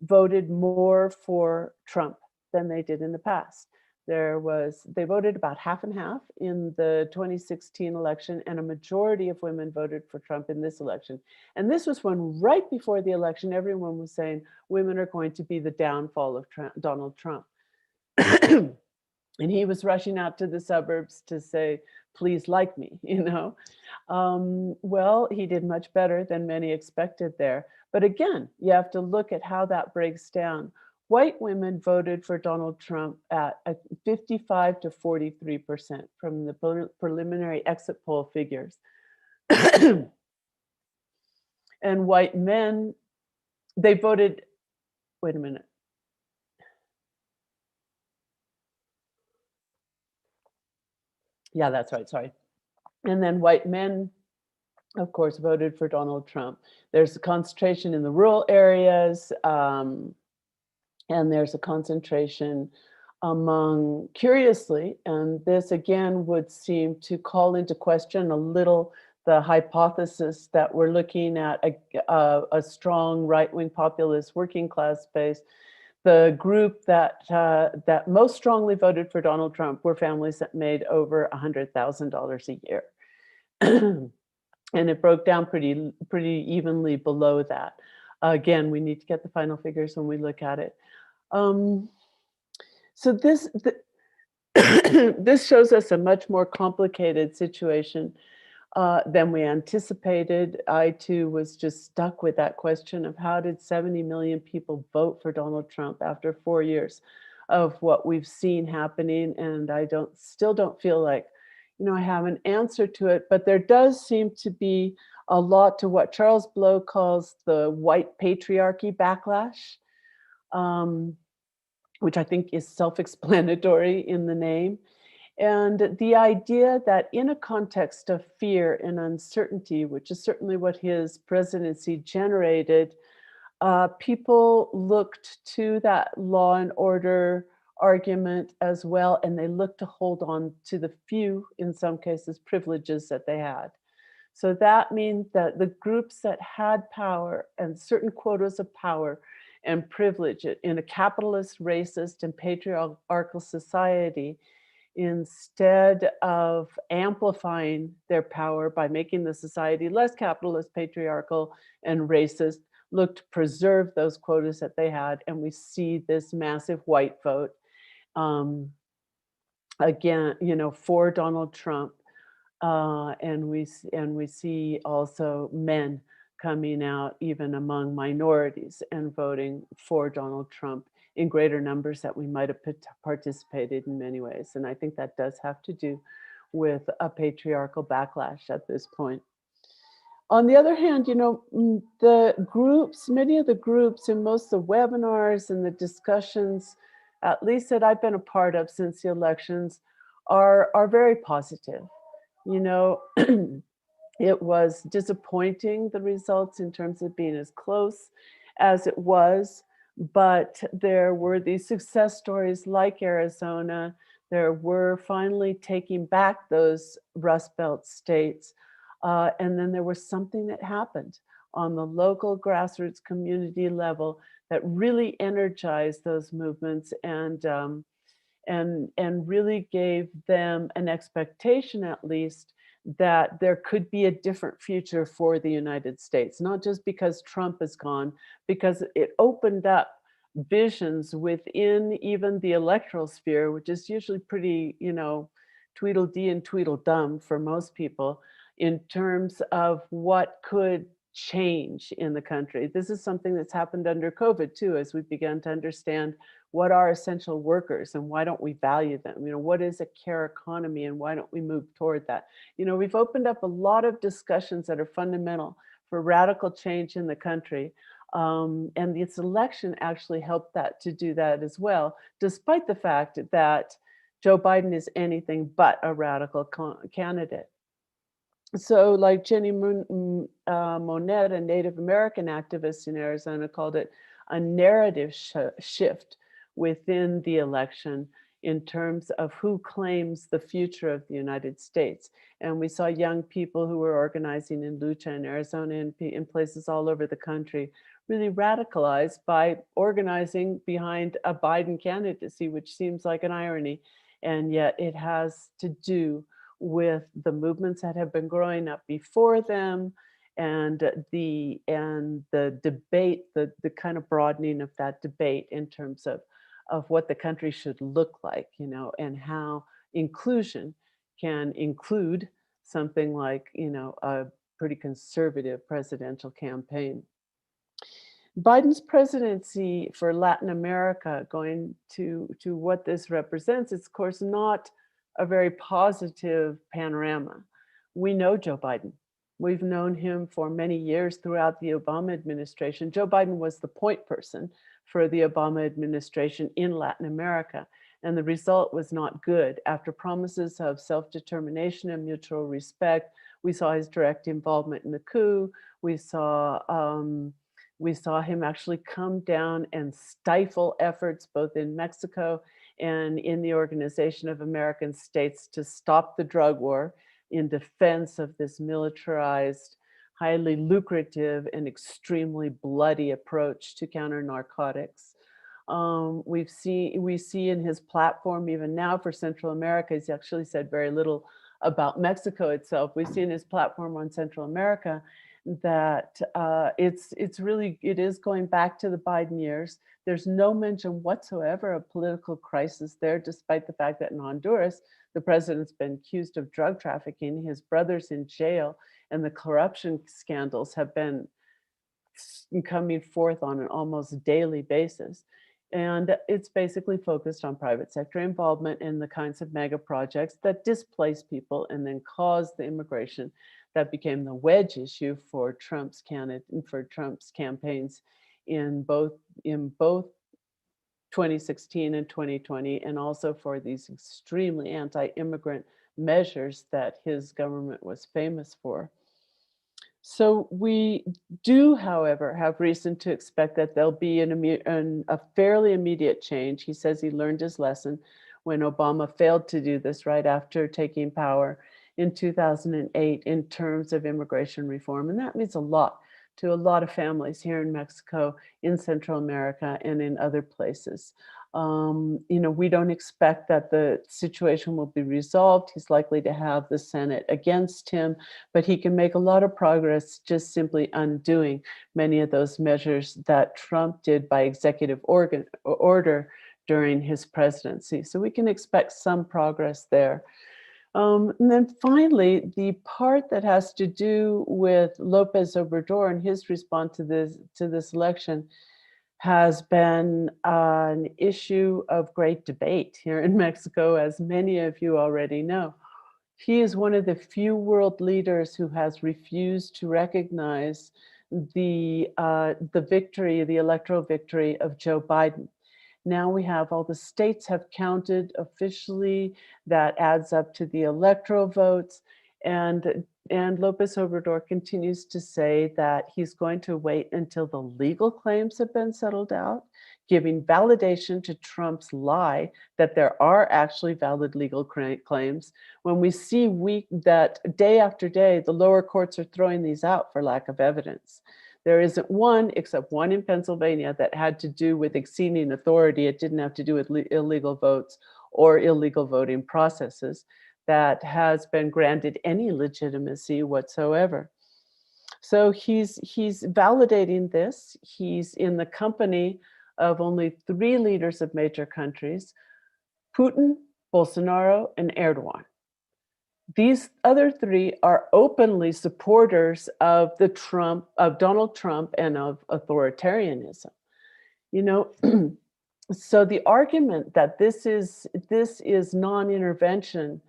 voted more for Trump than they did in the past. They voted about half and half in the 2016 election, and a majority of women voted for Trump in this election. And this was when, right before the election, everyone was saying women are going to be the downfall of Donald Trump. And he was rushing out to the suburbs to say, please like me, Well, he did much better than many expected there. But again, you have to look at how that breaks down. white women voted for Donald Trump at 55 to 43% from the preliminary exit poll figures. And white men, they voted, wait a minute. Yeah, that's right, sorry. And then white men, of course, voted for Donald Trump. There's a concentration in the rural areas, and there's a concentration among, curiously, and this again would seem to call into question a little the hypothesis that we're looking at a strong right-wing populist working class base. The group that that most strongly voted for Donald Trump were families that made over $100,000 a year. And it broke down pretty evenly below that. Again, we need to get the final figures when we look at it. So this this shows us a much more complicated situation than we anticipated. I too was just stuck with that question of how did 70 million people vote for Donald Trump after 4 years of what we've seen happening, and I still don't feel like, you know, I have an answer to it, but there does seem to be a lot to what Charles Blow calls the white patriarchy backlash, which I think is self-explanatory in the name. And the idea that in a context of fear and uncertainty, which is certainly what his presidency generated, people looked to that law and order argument as well, and they looked to hold on to the few, in some cases, privileges that they had. So that means that the groups that had power and certain quotas of power and privilege in a capitalist, racist, and patriarchal society, instead of amplifying their power by making the society less capitalist, patriarchal, and racist, looked to preserve those quotas that they had. And we see this massive white vote, again, you know, for Donald Trump. And we see also men coming out even among minorities and voting for Donald Trump in greater numbers that we might have participated in many ways. And I think that does have to do with a patriarchal backlash at this point. On the other hand, you know, the groups, many of the groups in most of the webinars and the discussions, at least that I've been a part of since the elections, are very positive. You know, it was disappointing, the results, in terms of being as close as it was, but there were these success stories like Arizona. There were finally taking back those Rust Belt states. And then there was something that happened on the local grassroots community level that really energized those movements and really gave them an expectation, at least, that there could be a different future for the United States, not just because Trump is gone, because it opened up visions within even the electoral sphere, which is usually pretty, you know, Tweedledee and Tweedledum for most people, in terms of what could change in the country. This is something that's happened under COVID too, as we began to understand what are essential workers and why don't we value them? You know, what is a care economy and why don't we move toward that? You know, we've opened up a lot of discussions that are fundamental for radical change in the country. And this election actually helped to do that as well, despite the fact that Joe Biden is anything but a radical candidate. So like Jenny Monette, a Native American activist in Arizona, called it a narrative shift within the election in terms of who claims the future of the United States. And we saw young people who were organizing in Lucha in Arizona and in places all over the country really radicalized by organizing behind a Biden candidacy, which seems like an irony. And yet it has to do with the movements that have been growing up before them, and the debate, the kind of broadening of that debate in terms of what the country should look like, you know, and how inclusion can include something like, you know, a pretty conservative presidential campaign. Biden's presidency for Latin America, going to what this represents, it's of course not a very positive panorama. We know Joe Biden. We've known him for many years throughout the Obama administration. Joe Biden was the point person for the Obama administration in Latin America, and the result was not good. After promises of self-determination and mutual respect, we saw his direct involvement in the coup. We saw him actually come down and stifle efforts both in Mexico and in the Organization of American States to stop the drug war in defense of this militarized, highly lucrative and extremely bloody approach to counter narcotics. We see in his platform, even now for Central America, he's actually said very little about Mexico itself. We see in his platform on Central America that it is going back to the Biden years. There's no mention whatsoever of political crisis there, despite the fact that in Honduras, the president's been accused of drug trafficking, his brother's in jail, and the corruption scandals have been coming forth on an almost daily basis. And it's basically focused on private sector involvement in the kinds of mega projects that displace people and then cause the immigration that became the wedge issue for Trump's campaigns in both 2016 and 2020, and also for these extremely anti-immigrant measures that his government was famous for. So we do, however, have reason to expect that there'll be a fairly immediate change. He says he learned his lesson when Obama failed to do this right after taking power in 2008 in terms of immigration reform. And that means a lot to a lot of families here in Mexico, in Central America, and in other places. We don't expect that the situation will be resolved. He's likely to have the Senate against him, but he can make a lot of progress just simply undoing many of those measures that Trump did by executive order during his presidency. So we can expect some progress there. And then finally, the part that has to do with López Obrador and his response to this election has been an issue of great debate here in Mexico, as many of you already know. He is one of the few world leaders who has refused to recognize the electoral victory of Joe Biden. Now we have all the states have counted officially. That adds up to the electoral votes. And López Obrador continues to say that he's going to wait until the legal claims have been settled out, giving validation to Trump's lie that there are actually valid legal claims. When we see that day after day, the lower courts are throwing these out for lack of evidence. There isn't one, except one in Pennsylvania, that had to do with exceeding authority. It didn't have to do with illegal votes or illegal voting processes, that has been granted any legitimacy whatsoever. So he's validating this. He's in the company of only 3 leaders of major countries: Putin, Bolsonaro, and Erdogan. These other 3 are openly supporters of Donald Trump and of authoritarianism. So the argument that this is non-intervention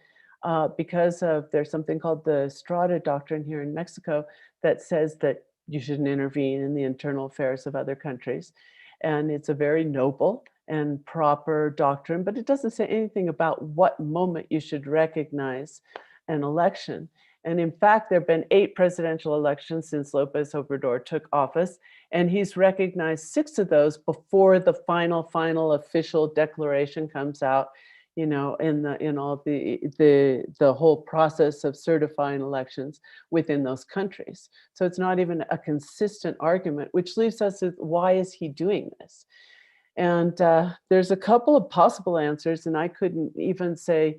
because there's something called the Strada doctrine here in Mexico that says that you shouldn't intervene in the internal affairs of other countries. And it's a very noble and proper doctrine, but it doesn't say anything about what moment you should recognize an election. And in fact, there have been 8 presidential elections since López Obrador took office, and he's recognized 6 of those before the final official declaration comes out, in all the whole process of certifying elections within those countries. So it's not even a consistent argument, which leaves us with, why is he doing this? And there's a couple of possible answers, and I couldn't even say,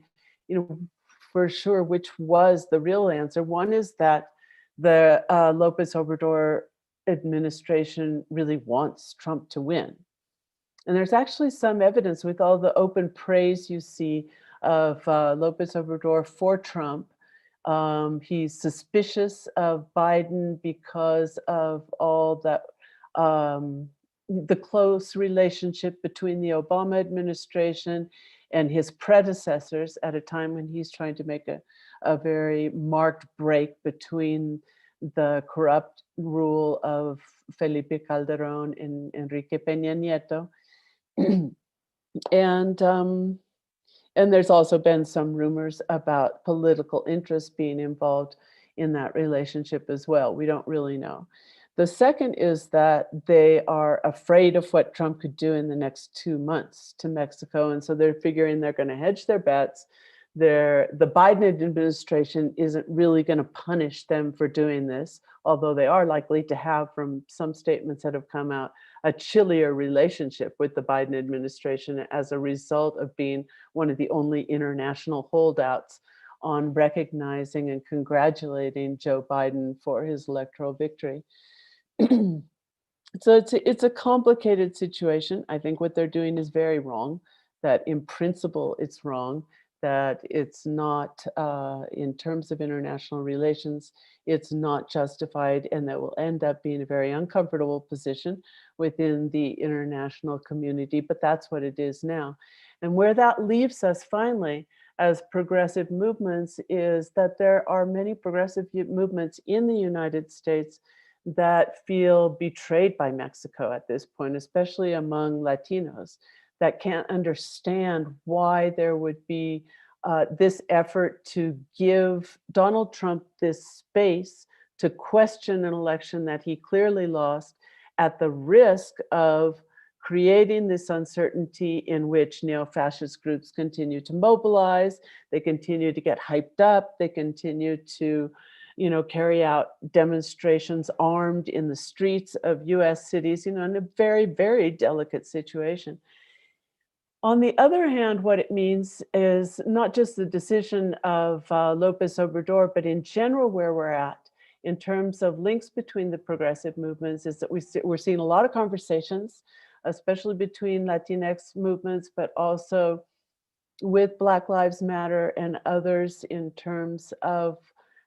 for sure which was the real answer. One is that the López Obrador administration really wants Trump to win. And there's actually some evidence with all the open praise you see of López Obrador for Trump. He's suspicious of Biden because of all that the close relationship between the Obama administration and his predecessors at a time when he's trying to make a very marked break between the corrupt rule of Felipe Calderón and Enrique Peña Nieto. And there's also been some rumors about political interest being involved in that relationship as well. We don't really know. The second is that they are afraid of what Trump could do in the next 2 months to Mexico. And so they're figuring they're going to hedge their bets. The Biden administration isn't really going to punish them for doing this, although they are likely to have, from some statements that have come out, a chillier relationship with the Biden administration as a result of being one of the only international holdouts on recognizing and congratulating Joe Biden for his electoral victory. So it's a complicated situation. I think what they're doing is very wrong, that in principle it's wrong, that it's not, in terms of international relations, it's not justified, and that will end up being a very uncomfortable position within the international community, but that's what it is now. And where that leaves us finally as progressive movements is that there are many progressive movements in the United States that feel betrayed by Mexico at this point, especially among Latinos, that can't understand why there would be this effort to give Donald Trump this space to question an election that he clearly lost at the risk of creating this uncertainty in which neo-fascist groups continue to mobilize, they continue to get hyped up, they continue to carry out demonstrations armed in the streets of US cities, in a very, very delicate situation. On the other hand, what it means is not just the decision of Lopez Obrador, but in general where we're at in terms of links between the progressive movements is that we're seeing a lot of conversations, especially between Latinx movements, but also with Black Lives Matter and others in terms of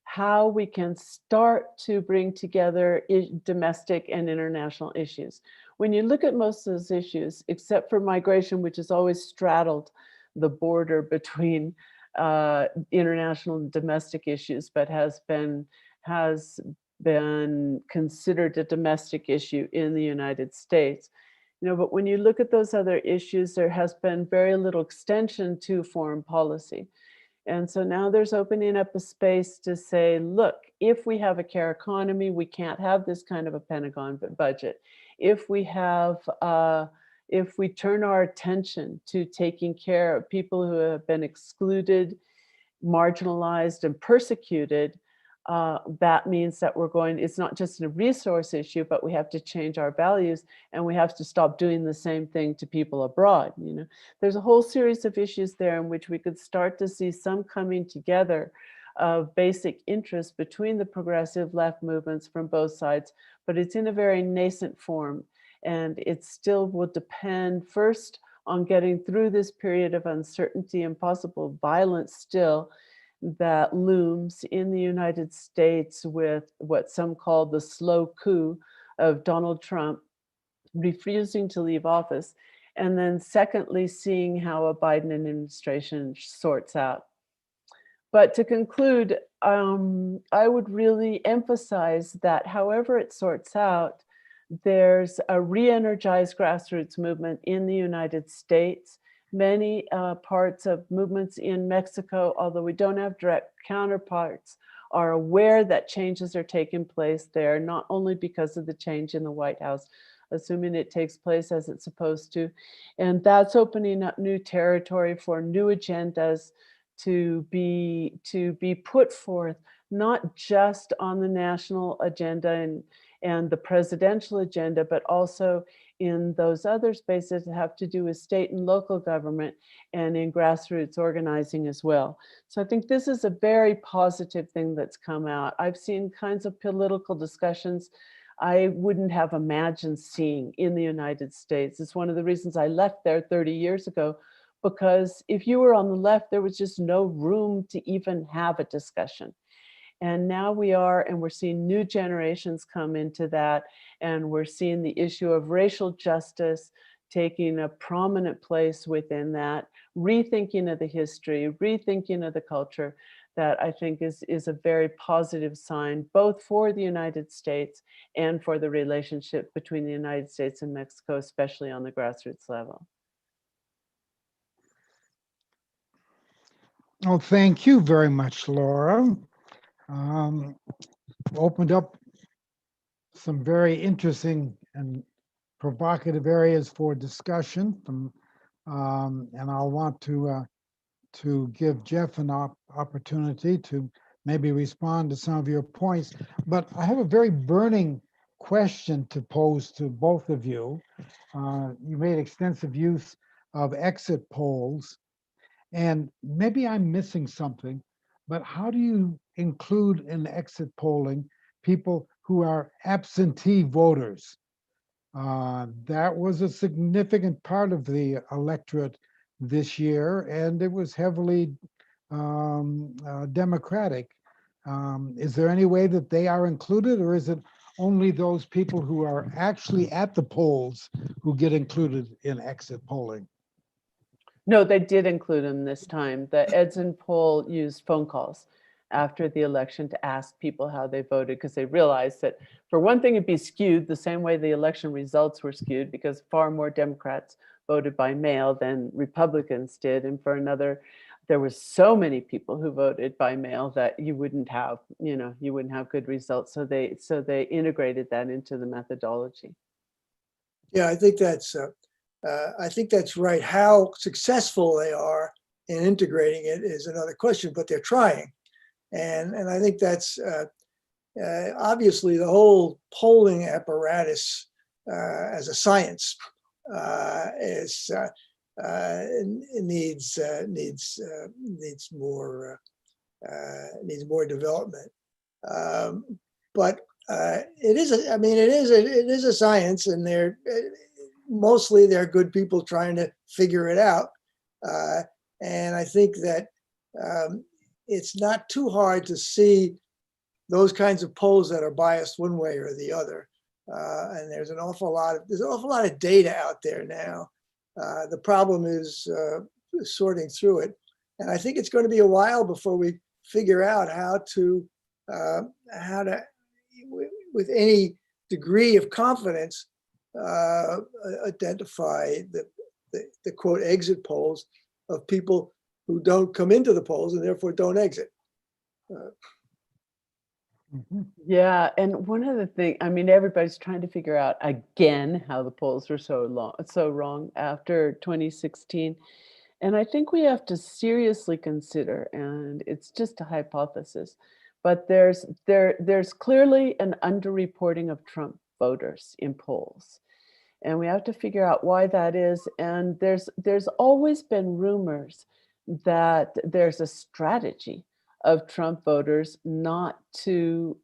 how we can start to bring together domestic and international issues. When you look at most of those issues, except for migration, which has always straddled the border between international and domestic issues, but has been considered a domestic issue in the United States. But when you look at those other issues, there has been very little extension to foreign policy. And so now there's opening up a space to say, look, if we have a care economy, we can't have this kind of a Pentagon budget. If we turn our attention to taking care of people who have been excluded, marginalized, and persecuted, that means that it's not just a resource issue, but we have to change our values, and we have to stop doing the same thing to people abroad. There's a whole series of issues there in which we could start to see some coming together of basic interest between the progressive left movements from both sides, but it's in a very nascent form, and it still will depend first on getting through this period of uncertainty and possible violence still that looms in the United States with what some call the slow coup of Donald Trump refusing to leave office. And then secondly, seeing how a Biden administration sorts out. But to conclude, I would really emphasize that however it sorts out, there's a re-energized grassroots movement in the United States. Many parts of movements in Mexico, although we don't have direct counterparts, are aware that changes are taking place there, not only because of the change in the White House, assuming it takes place as it's supposed to. And that's opening up new territory for new agendas to be put forth, not just on the national agenda and the presidential agenda, but also in those other spaces that have to do with state and local government and in grassroots organizing as well. So I think this is a very positive thing that's come out. I've seen kinds of political discussions I wouldn't have imagined seeing in the United States. It's one of the reasons I left there 30 years ago, because if you were on the left, there was just no room to even have a discussion. And now we're seeing new generations come into that, and we're seeing the issue of racial justice taking a prominent place within that, rethinking of the history, rethinking of the culture, that I think is a very positive sign, both for the United States and for the relationship between the United States and Mexico, especially on the grassroots level. Well, thank you very much, Laura. Opened up some very interesting and provocative areas for discussion. And I'll want to give Jeff an opportunity to maybe respond to some of your points. But I have a very burning question to pose to both of you. You made extensive use of exit polls, and maybe I'm missing something, but how do you include in exit polling people who are absentee voters? That was a significant part of the electorate this year, and it was heavily Democratic. Is there any way that they are included, or is it only those people who are actually at the polls who get included in exit polling? No, they did include them this time. The Edson poll used phone calls after the election to ask people how they voted, because they realized that, for one thing, it'd be skewed the same way the election results were skewed, because far more Democrats voted by mail than Republicans did. And for another, there was so many people who voted by mail that you wouldn't have good results. So they integrated that into the methodology. Yeah, I think that's right. How successful they are in integrating it is another question, but they're trying. And I think that's obviously the whole polling apparatus as a science needs more development. But it is a science, and they're good people trying to figure it out. And I think that it's not too hard to see those kinds of polls that are biased one way or the other. And there's an awful lot of data out there now. The problem is sorting through it. And I think it's going to be a while before we figure out how to with any degree of confidence, identify the quote exit polls of people who don't come into the polls and therefore don't exit. Yeah, and one of the things, everybody's trying to figure out again how the polls were so wrong after 2016. And I think we have to seriously consider, and it's just a hypothesis, but there's clearly an underreporting of Trump voters in polls. And we have to figure out why that is. And there's always been rumors that there's a strategy of Trump voters not to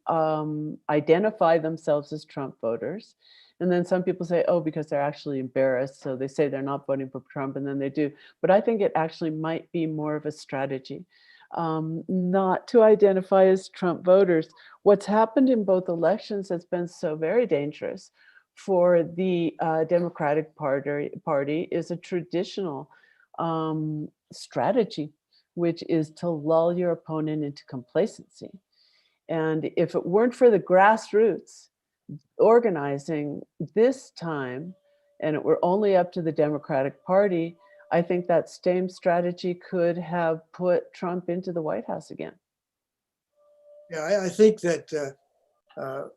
identify themselves as Trump voters. And then some people say, oh, because they're actually embarrassed, so they say they're not voting for Trump, and then they do. But I think it actually might be more of a strategy not to identify as Trump voters. What's happened in both elections has been so very dangerous for the Democratic Party is a traditional strategy, which is to lull your opponent into complacency. And if it weren't for the grassroots organizing this time, and it were only up to the Democratic Party, I think that same strategy could have put Trump into the White House again. Yeah, I think that the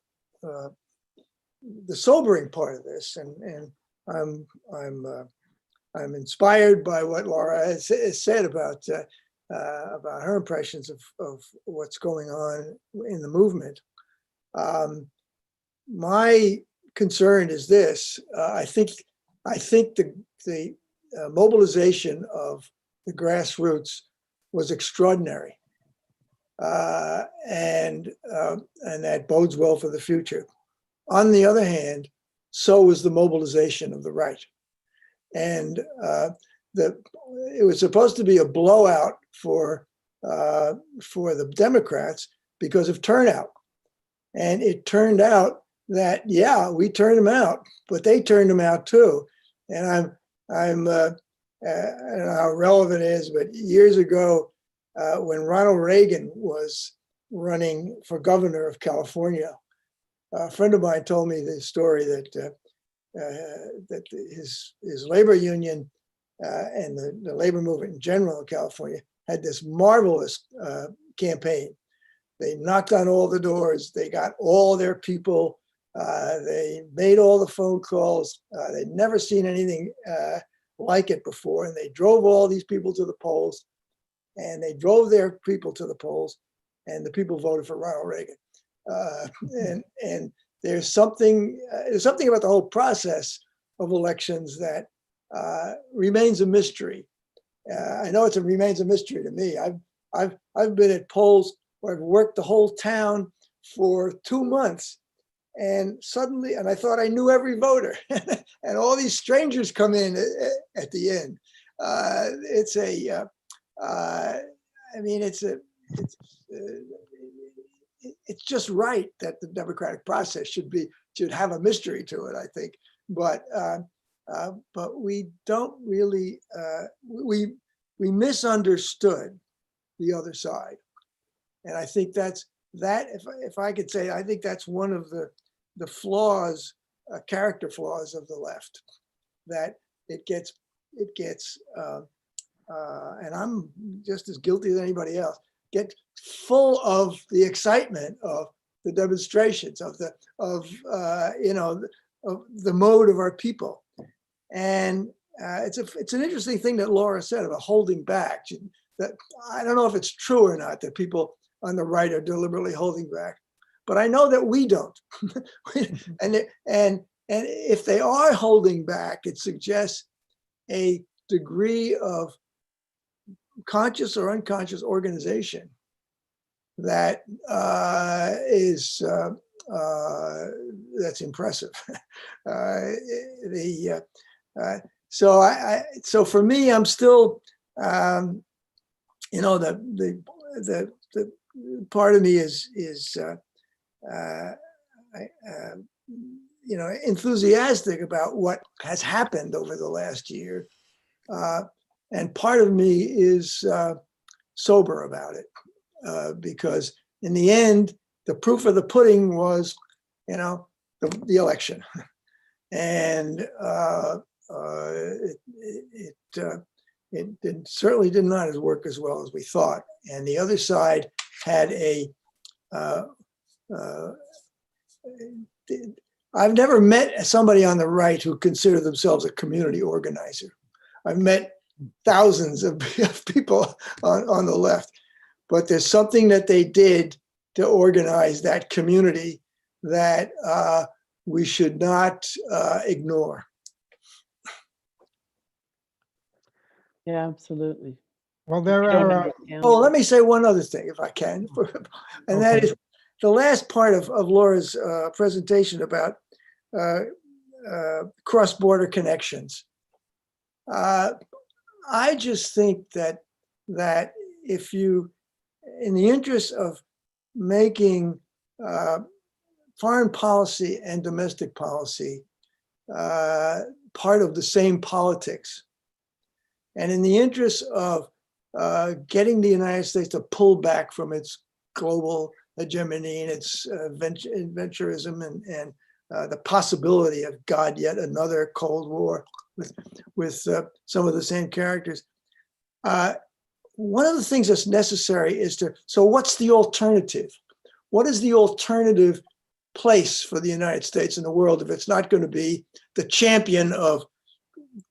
sobering part of this, and I'm inspired by what Laura has said about her impressions of what's going on in the movement. My concern is this: I think the mobilization of the grassroots was extraordinary, and that bodes well for the future. On the other hand, so was the mobilization of the right, and it was supposed to be a blowout for the Democrats, because of turnout. And it turned out that, yeah, we turned them out, but they turned them out too. And I don't know how relevant it is, but years ago, when Ronald Reagan was running for governor of California, a friend of mine told me the story that his labor union and the labor movement in general in California had this marvelous campaign. They knocked on all the doors. They got all their people. They made all the phone calls. They'd never seen anything like it before. And they drove all these people to the polls. And they drove their people to the polls. And the people voted for Ronald Reagan. And there's something about the whole process of elections that remains a mystery. I know it remains a mystery to me. I've been at polls where I've worked the whole town for 2 months, and suddenly, and I thought I knew every voter, and all these strangers come in at the end. It's just right that the democratic process should have a mystery to it, I think. But we don't really we misunderstood the other side. And I think that's if I could say, I think that's one of the flaws, character flaws of the left, that it gets, and I'm just as guilty as anybody else, get full of the excitement of the demonstrations, of the mode of our people. And it's an interesting thing that Laura said about holding back. That I don't know if it's true or not that people on the right are deliberately holding back, but I know that we don't. and if they are holding back, it suggests a degree of conscious or unconscious organization that is that's impressive. So for me, I'm still, the part of me is enthusiastic about what has happened over the last year, and part of me is sober about it, because in the end, the proof of the pudding was, the election, and it certainly did not work as well as we thought. And the other side had I've never met somebody on the right who considered themselves a community organizer. I've met thousands of people on the left, but there's something that they did to organize that community that we should not ignore. Yeah, absolutely. Well, there are. Let me say one other thing, if I can, and that is the last part of Laura's presentation about cross-border connections. I just think that if you, in the interest of making foreign policy and domestic policy part of the same politics, and in the interest of getting the United States to pull back from its global hegemony and its adventurism and the possibility of, God, yet another Cold War with some of the same characters. One of the things that's necessary is so what's the alternative? What is the alternative place for the United States in the world if it's not going to be the champion of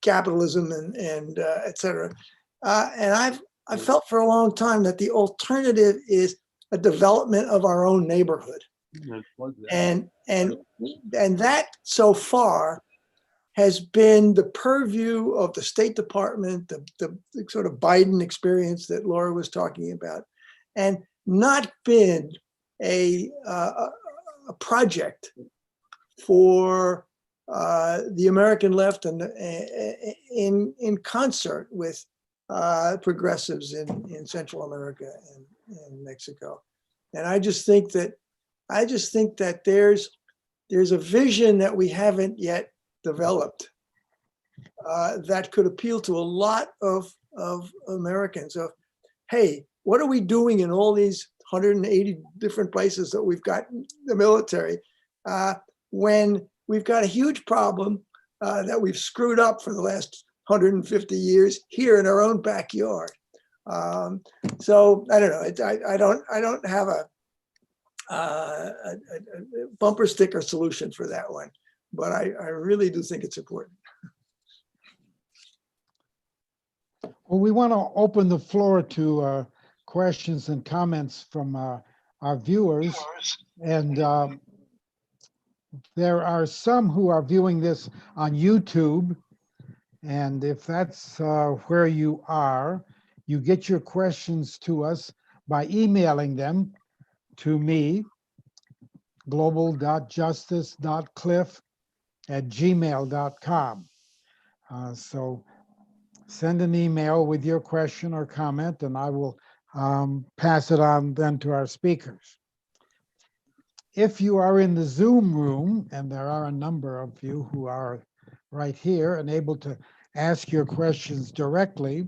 capitalism and et cetera? And I've felt for a long time that the alternative is a development of our own neighborhood. And that so far has been the purview of the State Department, the sort of Biden experience that Laura was talking about, and not been a project for the American left and in concert with progressives in Central America and Mexico. And I just think that there's a vision that we haven't yet developed that could appeal to a lot of Americans of, hey, what are we doing in all these 180 different places that we've got the military when we've got a huge problem that we've screwed up for the last 150 years here in our own backyard. So I don't know. I don't have a bumper sticker solution for that one, but I really do think it's important. Well, we want to open the floor to questions and comments from our viewers. And there are some who are viewing this on YouTube. And if that's where you are, you get your questions to us by emailing them to me, global.justice.cliff@gmail.com. So send an email with your question or comment, and I will pass it on then to our speakers. If you are in the Zoom room, and there are a number of you who are right here and able to ask your questions directly,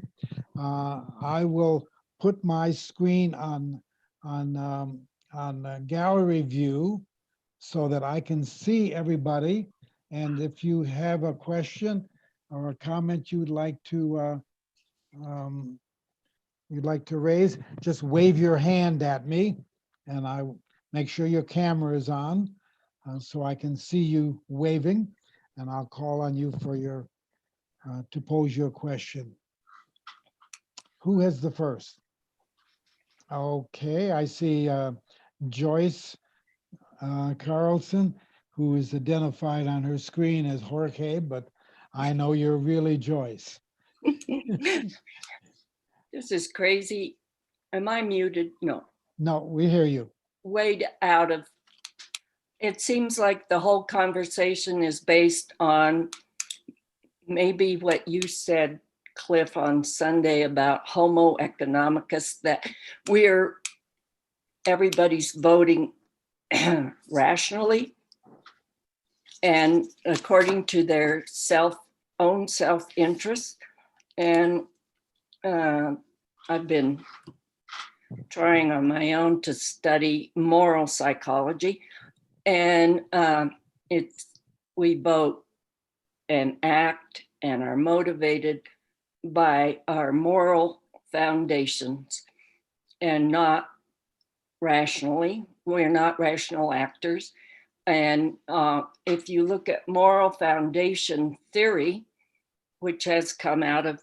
I will put my screen on gallery view so that I can see everybody. And if you have a question or a comment you'd like to raise, just wave your hand at me, and I make sure your camera is on so I can see you waving, and I'll call on you for your to pose your question. Who has the first? Okay, I see Joyce Carlsen, who is identified on her screen as Jorge, but I know you're really Joyce. This is crazy. Am I muted? No. No, we hear you. Way out of, it seems like the whole conversation is based on maybe what you said, Cliff, on Sunday about homo economicus, that everybody's voting rationally and according to their own self-interest. And I've been trying on my own to study moral psychology, and we vote and act and are motivated by our moral foundations and not rationally. We're not rational actors. And if you look at moral foundation theory, which has come out of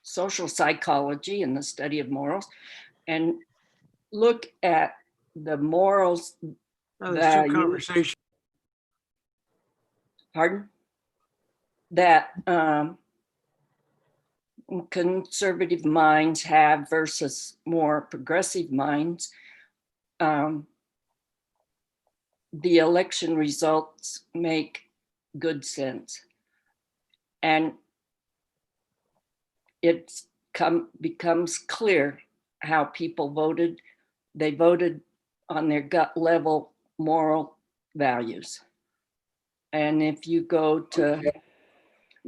social psychology and the study of morals, and look at the morals values, that conservative minds have versus more progressive minds, the election results make good sense. And it becomes clear how people voted. They voted on their gut level moral values. And if you go to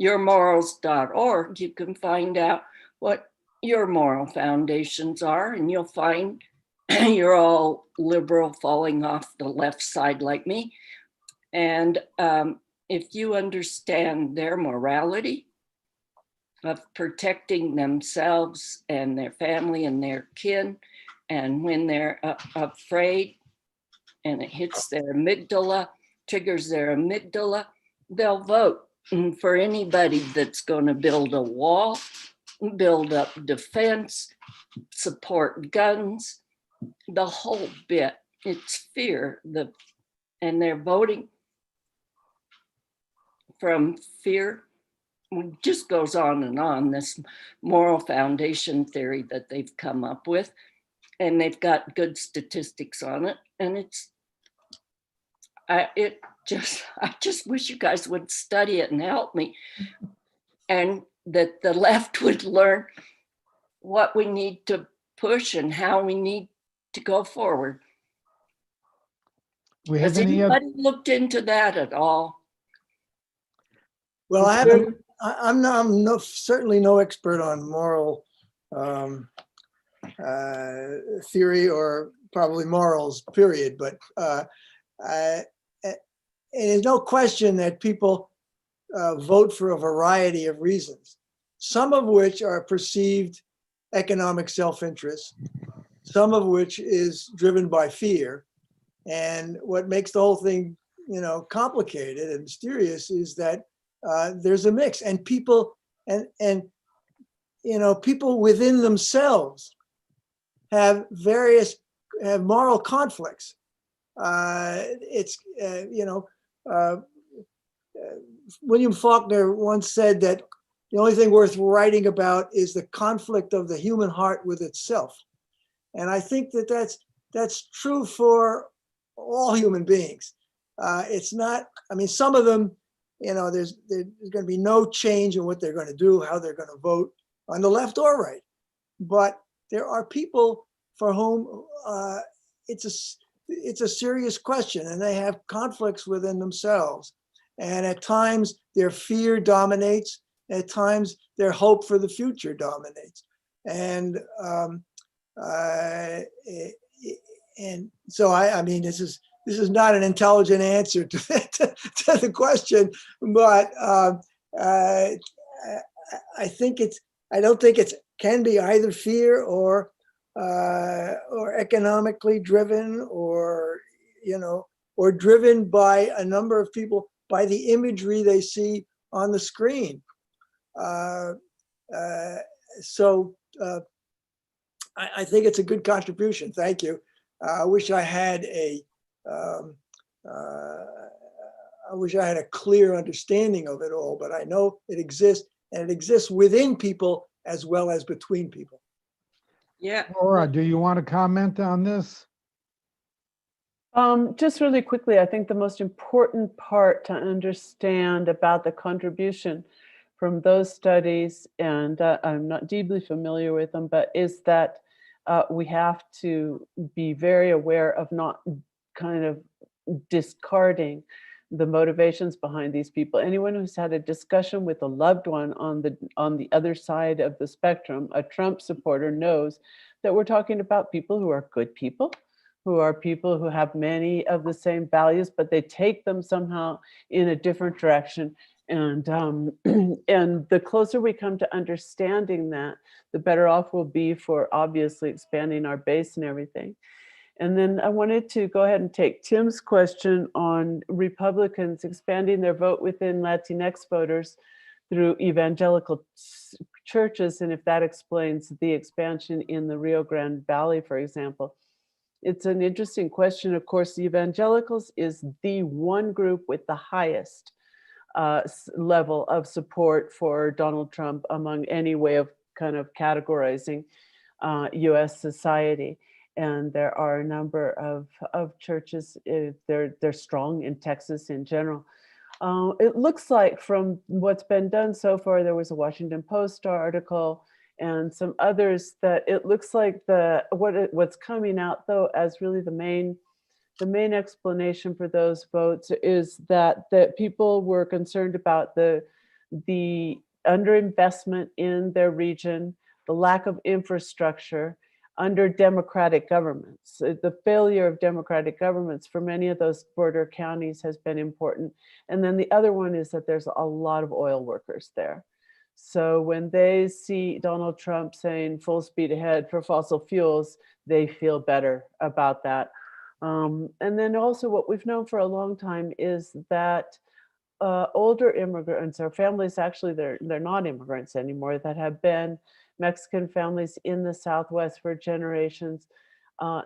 yourmorals.org, you can find out what your moral foundations are, and you'll find you're all liberal, falling off the left side like me. And if you understand their morality of protecting themselves and their family and their kin, and when they're afraid and it hits their amygdala, triggers their amygdala, they'll vote for anybody that's going to build a wall, build up defense, support guns, the whole bit. It's fear, and they're voting from fear. It just goes on, this moral foundation theory that they've come up with, and they've got good statistics on it. And I just wish you guys would study it and help me, and that the left would learn what we need to push and how we need to go forward. We Has have any anybody looked into that at all? Well, I'm certainly no expert on moral theory or probably morals, period. But there's no question that people vote for a variety of reasons, some of which are perceived economic self-interest, some of which is driven by fear. And what makes the whole thing, complicated and mysterious is that there's a mix, and people people within themselves have moral conflicts. William Faulkner once said that the only thing worth writing about is the conflict of the human heart with itself. And I think that that's true for all human beings. It's not, some of them, there's going to be no change in what they're going to do, how they're going to vote on the left or right. But there are people for whom it's a serious question, and they have conflicts within themselves. And at times their fear dominates, at times their hope for the future dominates. And so this is not an intelligent answer to the question, but I don't think it can be either fear or economically driven, or driven by a number of people by the imagery they see on the screen. I think it's a good contribution. Thank you. I wish I had a clear understanding of it all, but I know it exists, and it exists within people as well as between people. Yeah. Laura, do you want to comment on this? Just really quickly, I think the most important part to understand about the contribution from those studies, and I'm not deeply familiar with them, but is that we have to be very aware of not kind of discarding the motivations behind these people. Anyone who's had a discussion with a loved one on the other side of the spectrum, a Trump supporter, knows that we're talking about people who are good people, who are people who have many of the same values, but they take them somehow in a different direction. And and the closer we come to understanding that, the better off we'll be for obviously expanding our base and everything. And then I wanted to go ahead and take Tim's question on Republicans expanding their vote within Latinx voters through evangelical churches, and if that explains the expansion in the Rio Grande Valley, for example. It's an interesting question. Of course, the evangelicals is the one group with the highest level of support for Donald Trump among any way of kind of categorizing US society. And there are a number of churches, they're strong in Texas in general. It looks like from what's been done so far, there was a Washington Post article and some others, that it looks like what's coming out though as really the main explanation for those votes is that people were concerned about the underinvestment in their region, the lack of infrastructure under democratic governments. The failure of democratic governments for many of those border counties has been important. And then the other one is that there's a lot of oil workers there. So when they see Donald Trump saying full speed ahead for fossil fuels, they feel better about that. And then also what we've known for a long time is that older immigrants or families, actually they're not immigrants anymore, that have been Mexican families in the Southwest for generations.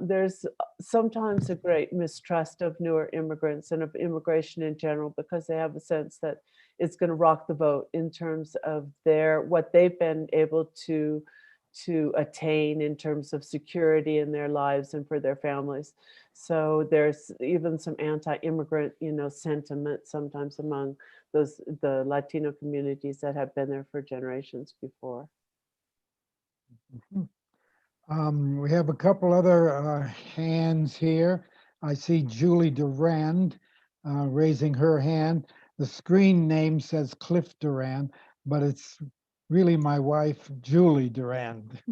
There's sometimes a great mistrust of newer immigrants and of immigration in general, because they have a sense that it's going to rock the boat in terms of what they've been able to attain in terms of security in their lives and for their families. So there's even some anti-immigrant, sentiment sometimes among the Latino communities that have been there for generations before. We have a couple other hands here. I see Julie Durand raising her hand. The screen name says Cliff Durand, but it's really my wife, Julie Durand.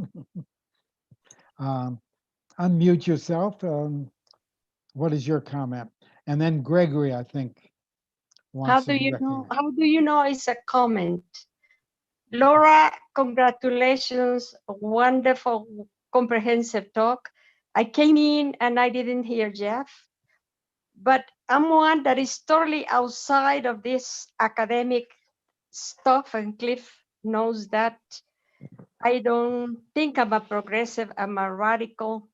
Unmute yourself. What is your comment? And then Gregory, I think, wants to be recognized. How do you know it's a comment? Laura, congratulations, wonderful comprehensive talk. I came in and I didn't hear Jeff, but I'm one that is totally outside of this academic stuff, and Cliff knows that. I don't think I'm a progressive, I'm a radical.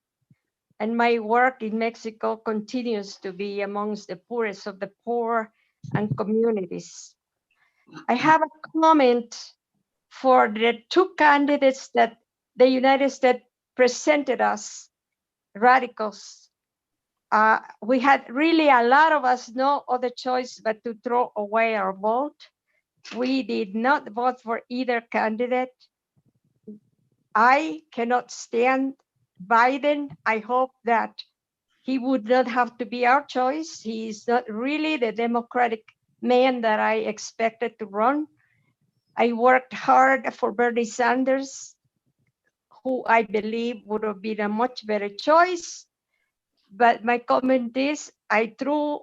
And my work in Mexico continues to be amongst the poorest of the poor and communities. I have a comment for the two candidates that the United States presented us, radicals. We had really a lot of us no other choice but to throw away our vote. We did not vote for either candidate. I cannot stand Biden. I hope that he would not have to be our choice. He is not really the Democratic man that I expected to run. I worked hard for Bernie Sanders, who I believe would have been a much better choice. But my comment is, I threw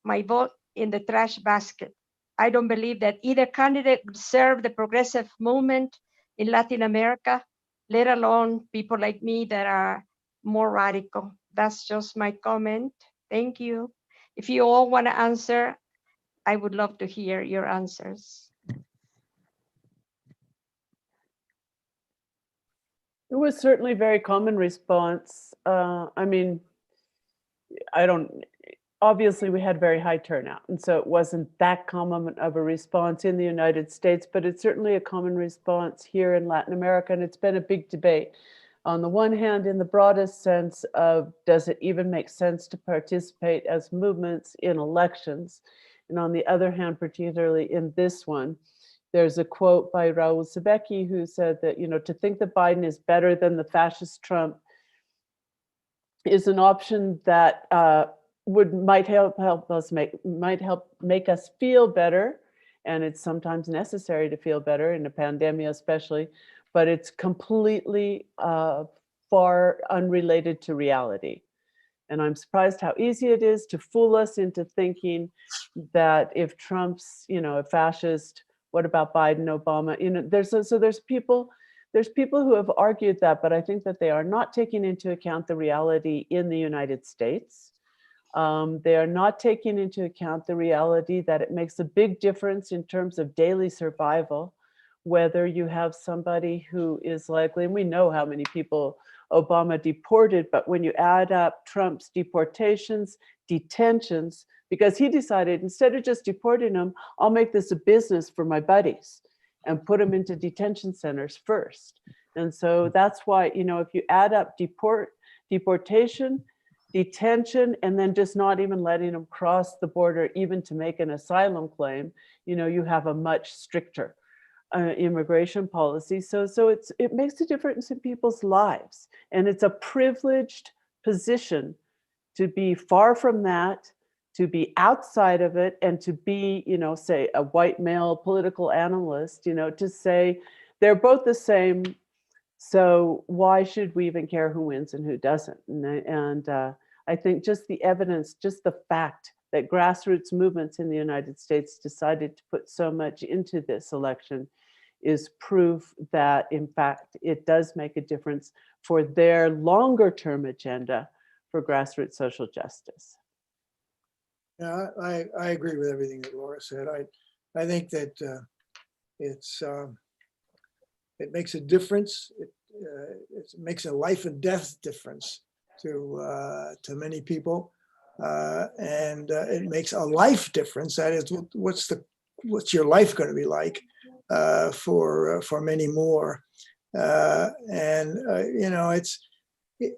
my vote in the trash basket. I don't believe that either candidate would serve the progressive movement in Latin America, let alone people like me that are more radical. That's just my comment. Thank you. If you all want to answer, I would love to hear your answers. It was certainly a very common response. I mean, obviously we had very high turnout, and so it wasn't that common of a response in the United States, but it's certainly a common response here in Latin America, and it's been a big debate. On the one hand, in the broadest sense of, does it even make sense to participate as movements in elections? And on the other hand, particularly in this one, there's a quote by Raul Sebeki who said that, to think that Biden is better than the fascist Trump is an option that might help make us feel better, and it's sometimes necessary to feel better in a pandemic especially, but it's completely far unrelated to reality. And I'm surprised how easy it is to fool us into thinking that if Trump's a fascist, what about Biden, Obama? There's people who have argued that, but I think that they are not taking into account the reality in the United States. They are not taking into account the reality that it makes a big difference in terms of daily survival, whether you have somebody who is likely, and we know how many people Obama deported, but when you add up Trump's deportations, detentions, because he decided instead of just deporting them, I'll make this a business for my buddies and put them into detention centers first. And so that's why, if you add up deportation, detention, and then just not even letting them cross the border, even to make an asylum claim, you have a much stricter immigration policy. So it makes a difference in people's lives. And it's a privileged position to be far from that, to be outside of it, and to be, say, a white male political analyst, to say they're both the same. So why should we even care who wins and who doesn't? And I think just the evidence, just the fact that grassroots movements in the United States decided to put so much into this election is proof that, in fact, it does make a difference for their longer term agenda for grassroots social justice. Yeah, I agree with everything that Laura said. I think that it makes a difference. It makes a life and death difference to many people, and it makes a life difference. That is, what's your life going to be like for many more?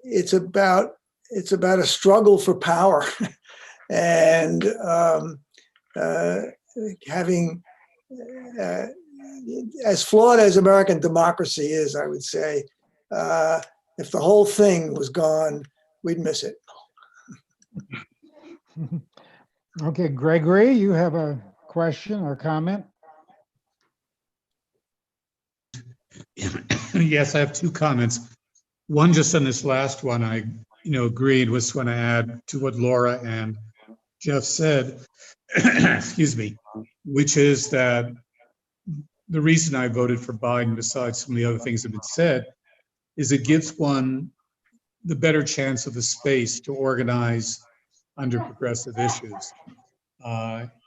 It's about a struggle for power. And having, as flawed as American democracy is, I would say, If the whole thing was gone, we'd miss it. Okay, Gregory, you have a question or comment? Yes, I have two comments. One, just on this last one, I agreed, was when I add to what Laura and Jeff said, excuse me, which is that the reason I voted for Biden, besides some of the other things that have been said, is it gives one the better chance of the space to organize under progressive issues.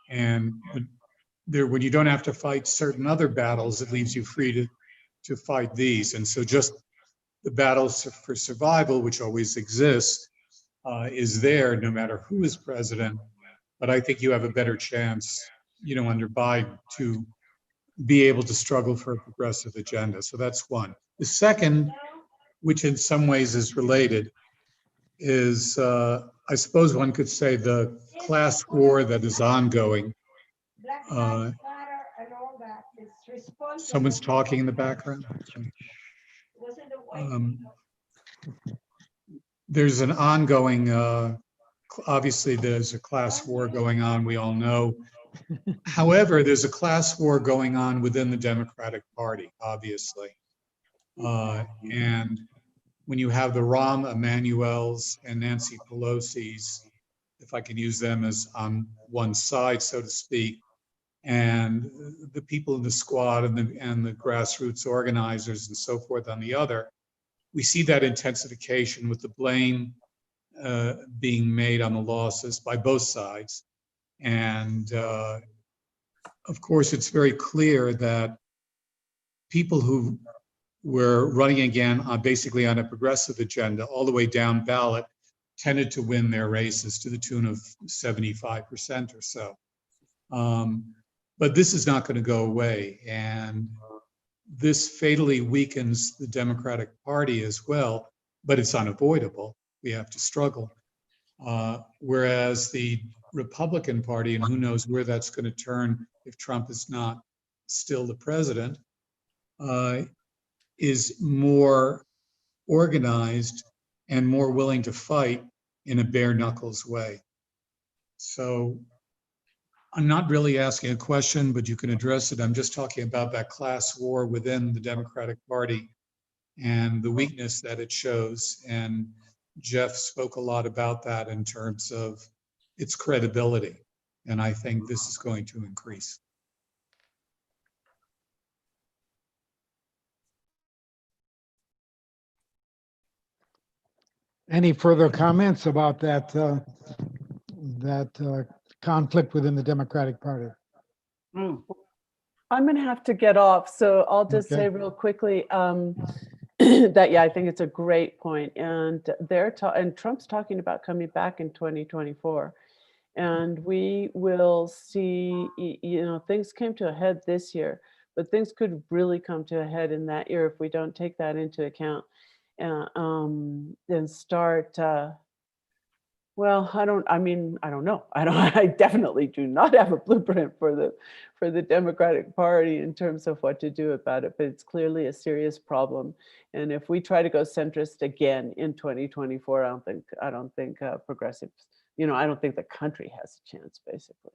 And when you don't have to fight certain other battles, it leaves you free to fight these. And so just the battles for survival, which always exists, is there no matter who is president. But I think you have a better chance, under Biden to be able to struggle for a progressive agenda. So that's one. The second, which in some ways is related, is I suppose one could say the class war that is ongoing. Someone's talking in the background. There's an ongoing, obviously there's a class war going on, we all know. However, there's a class war going on within the Democratic Party, obviously. And when you have the Rahm Emanuels and Nancy Pelosi's, if I can use them as on one side, so to speak, and the people in the squad and the grassroots organizers and so forth on the other, we see that intensification with the blame being made on the losses by both sides. And of course, it's very clear that people who were running again basically on a progressive agenda all the way down ballot tended to win their races to the tune of 75% or so. But this is not going to go away. And this fatally weakens the Democratic Party as well, but it's unavoidable. We have to struggle. Whereas the Republican Party, and who knows where that's going to turn if Trump is not still the president, is more organized and more willing to fight in a bare knuckles way. So I'm not really asking a question, but you can address it. I'm just talking about that class war within the Democratic Party and the weakness that it shows. And Jeff spoke a lot about that in terms of its credibility. And I think this is going to increase. Any further comments about that conflict within the Democratic Party? Mm. I'm going to have to get off, so I'll just Okay. say real quickly that, yeah, I think it's a great point. And and Trump's talking about coming back in 2024. And we will see, things came to a head this year, but things could really come to a head in that year if we don't take that into account and start, well, I don't know. I definitely do not have a blueprint for the Democratic Party in terms of what to do about it, but it's clearly a serious problem. And if we try to go centrist again in 2024, I don't think progressives, I don't think the country has a chance, basically.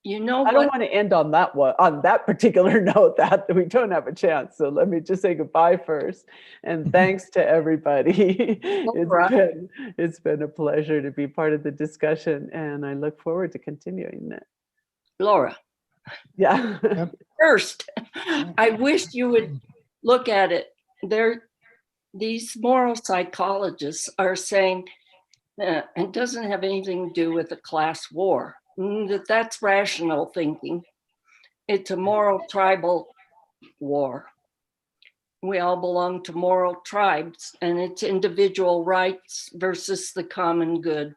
You know I don't what? want to end on that particular note that we don't have a chance. So let me just say goodbye first. And thanks to everybody. It's been a pleasure to be part of the discussion, and I look forward to continuing it. Laura, Yeah. first, I wish you would look at it. These moral psychologists are saying it doesn't have anything to do with a class war. That's rational thinking. It's a moral tribal war. We all belong to moral tribes, and it's individual rights versus the common good.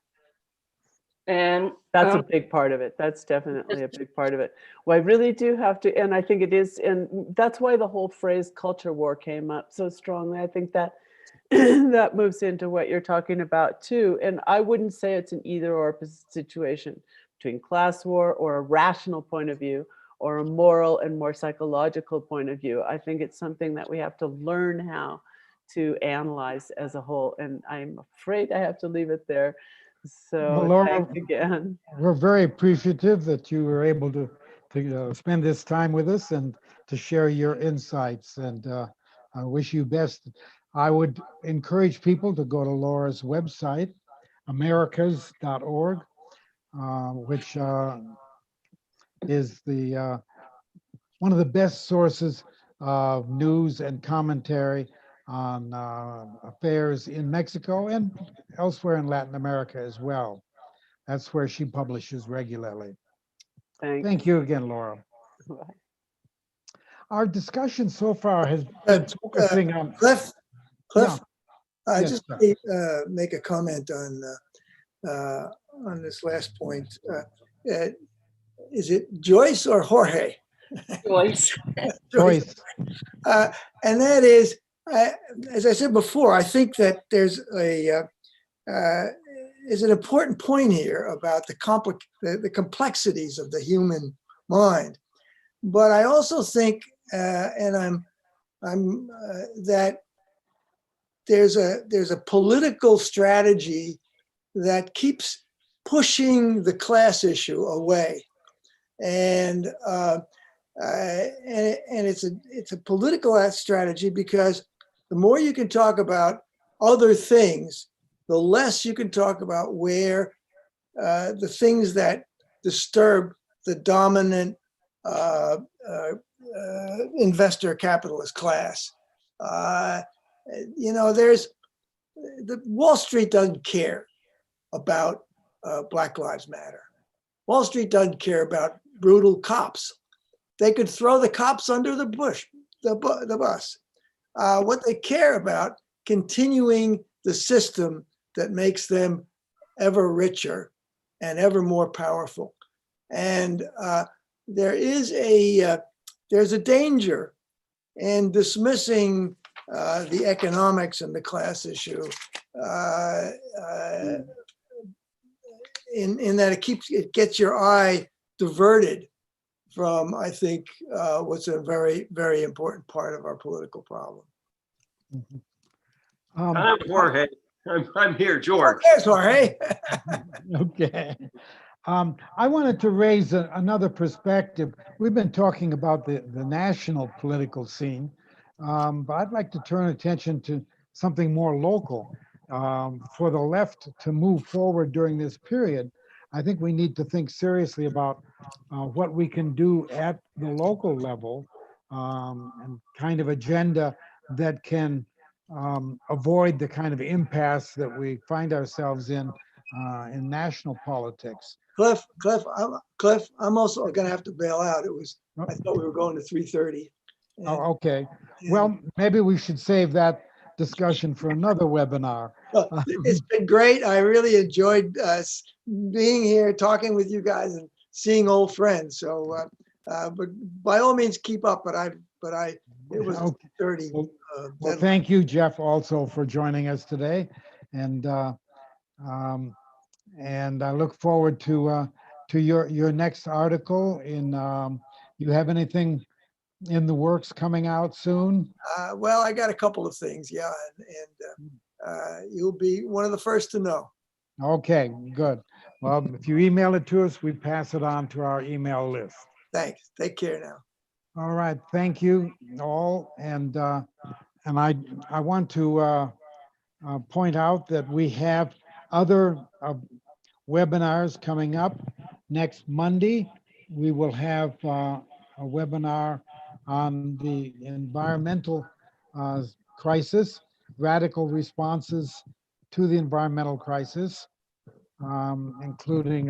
And that's a big part of it. That's definitely a big part of it. Well, I really do have to, and I think it is, and that's why the whole phrase culture war came up so strongly. I think that that moves into what you're talking about too. And I wouldn't say it's an either or situation between class war or a rational point of view or a moral and more psychological point of view. I think it's something that we have to learn how to analyze as a whole. And I'm afraid I have to leave it there. Well, So Laura, thanks again. we're very appreciative that you were able to spend this time with us and to share your insights. And I wish you best. I would encourage people to go to Laura's website, americas.org, which is the one of the best sources of news and commentary on affairs in Mexico and elsewhere in Latin America as well. That's where she publishes regularly. Thanks. Thank you again, Laura. Bye. Our discussion so far has been focusing on. Cliff, Yeah. I Yes, just sir. make a comment on this last point. Is it Joyce or Jorge? Joyce. Joyce. And that is, as I said before, I think that there's is an important point here about the complexities of the human mind. But I also think, and I'm that there's a political strategy that keeps pushing the class issue away, and it's a political strategy because the more you can talk about other things, the less you can talk about where the things that disturb the dominant investor capitalist class. There's the Wall Street doesn't care about Black Lives Matter. Wall Street doesn't care about brutal cops. They could throw the cops under the bus. What they care about, continuing the system that makes them ever richer and ever more powerful. And there's a danger in dismissing the economics and the class issue in that it gets your eye diverted from, I think, what's a very, very important part of our political problem. I'm Jorge. I'm here, George. Yes, Jorge. Okay. I wanted to raise another perspective. We've been talking about the national political scene, but I'd like to turn attention to something more local. For the left to move forward during this period, I think we need to think seriously about what we can do at the local level and kind of agenda that can avoid the kind of impasse that we find ourselves in national politics. Cliff, I'm also going to have to bail out. I thought we were going to 3:30. Oh, okay. Well, maybe we should save that discussion for another webinar. It's been great. I really enjoyed being here, talking with you guys, and seeing old friends. So, but by all means, keep up. It was Okay. 30. Well, thank you, Jeff, also for joining us today, and I look forward to your next article. You have anything in the works coming out soon? Well, I got a couple of things, yeah, and you'll be one of the first to know. Okay, good. Well, if you email it to us, we pass it on to our email list. Thanks. Take care now. All right, thank you all, and I want to point out that we have other webinars coming up. Next Monday, we will have a webinar on the environmental crisis, radical responses to the environmental crisis, including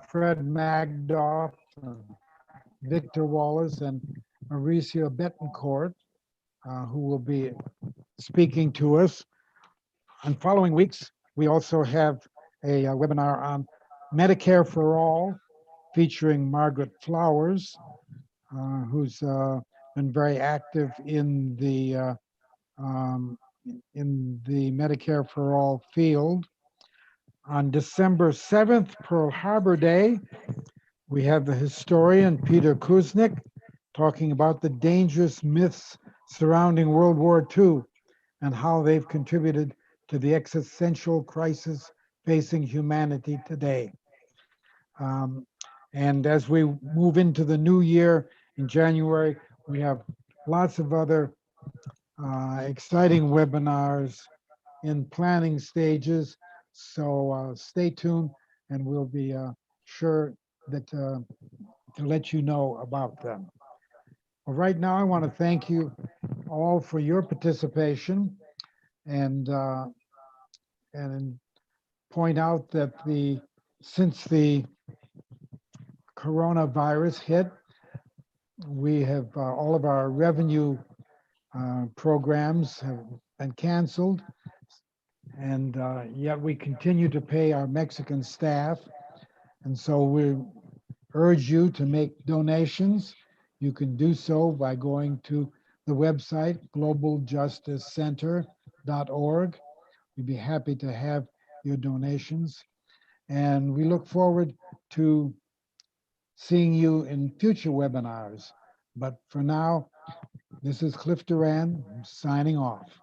Fred Magdoff, Victor Wallace, and Mauricio Betancourt, who will be speaking to us. On following weeks, we also have a webinar on Medicare for All, featuring Margaret Flowers, who's been very active in the Medicare for All field. On December 7th, Pearl Harbor Day, we have the historian Peter Kuznick talking about the dangerous myths surrounding World War II. and how they've contributed to the existential crisis facing humanity today. And as we move into the new year in January, we have lots of other exciting webinars in planning stages. So stay tuned, and we'll be sure that to let you know about them. Well, right now, I want to thank you all for your participation, and point out that since the coronavirus hit, we have all of our revenue programs have been canceled, and yet we continue to pay our Mexican staff. And so we urge you to make donations. You can do so by going to the website globaljusticecenter.org. We'd be happy to have your donations. And we look forward to seeing you in future webinars. But for now, this is Cliff Duran signing off.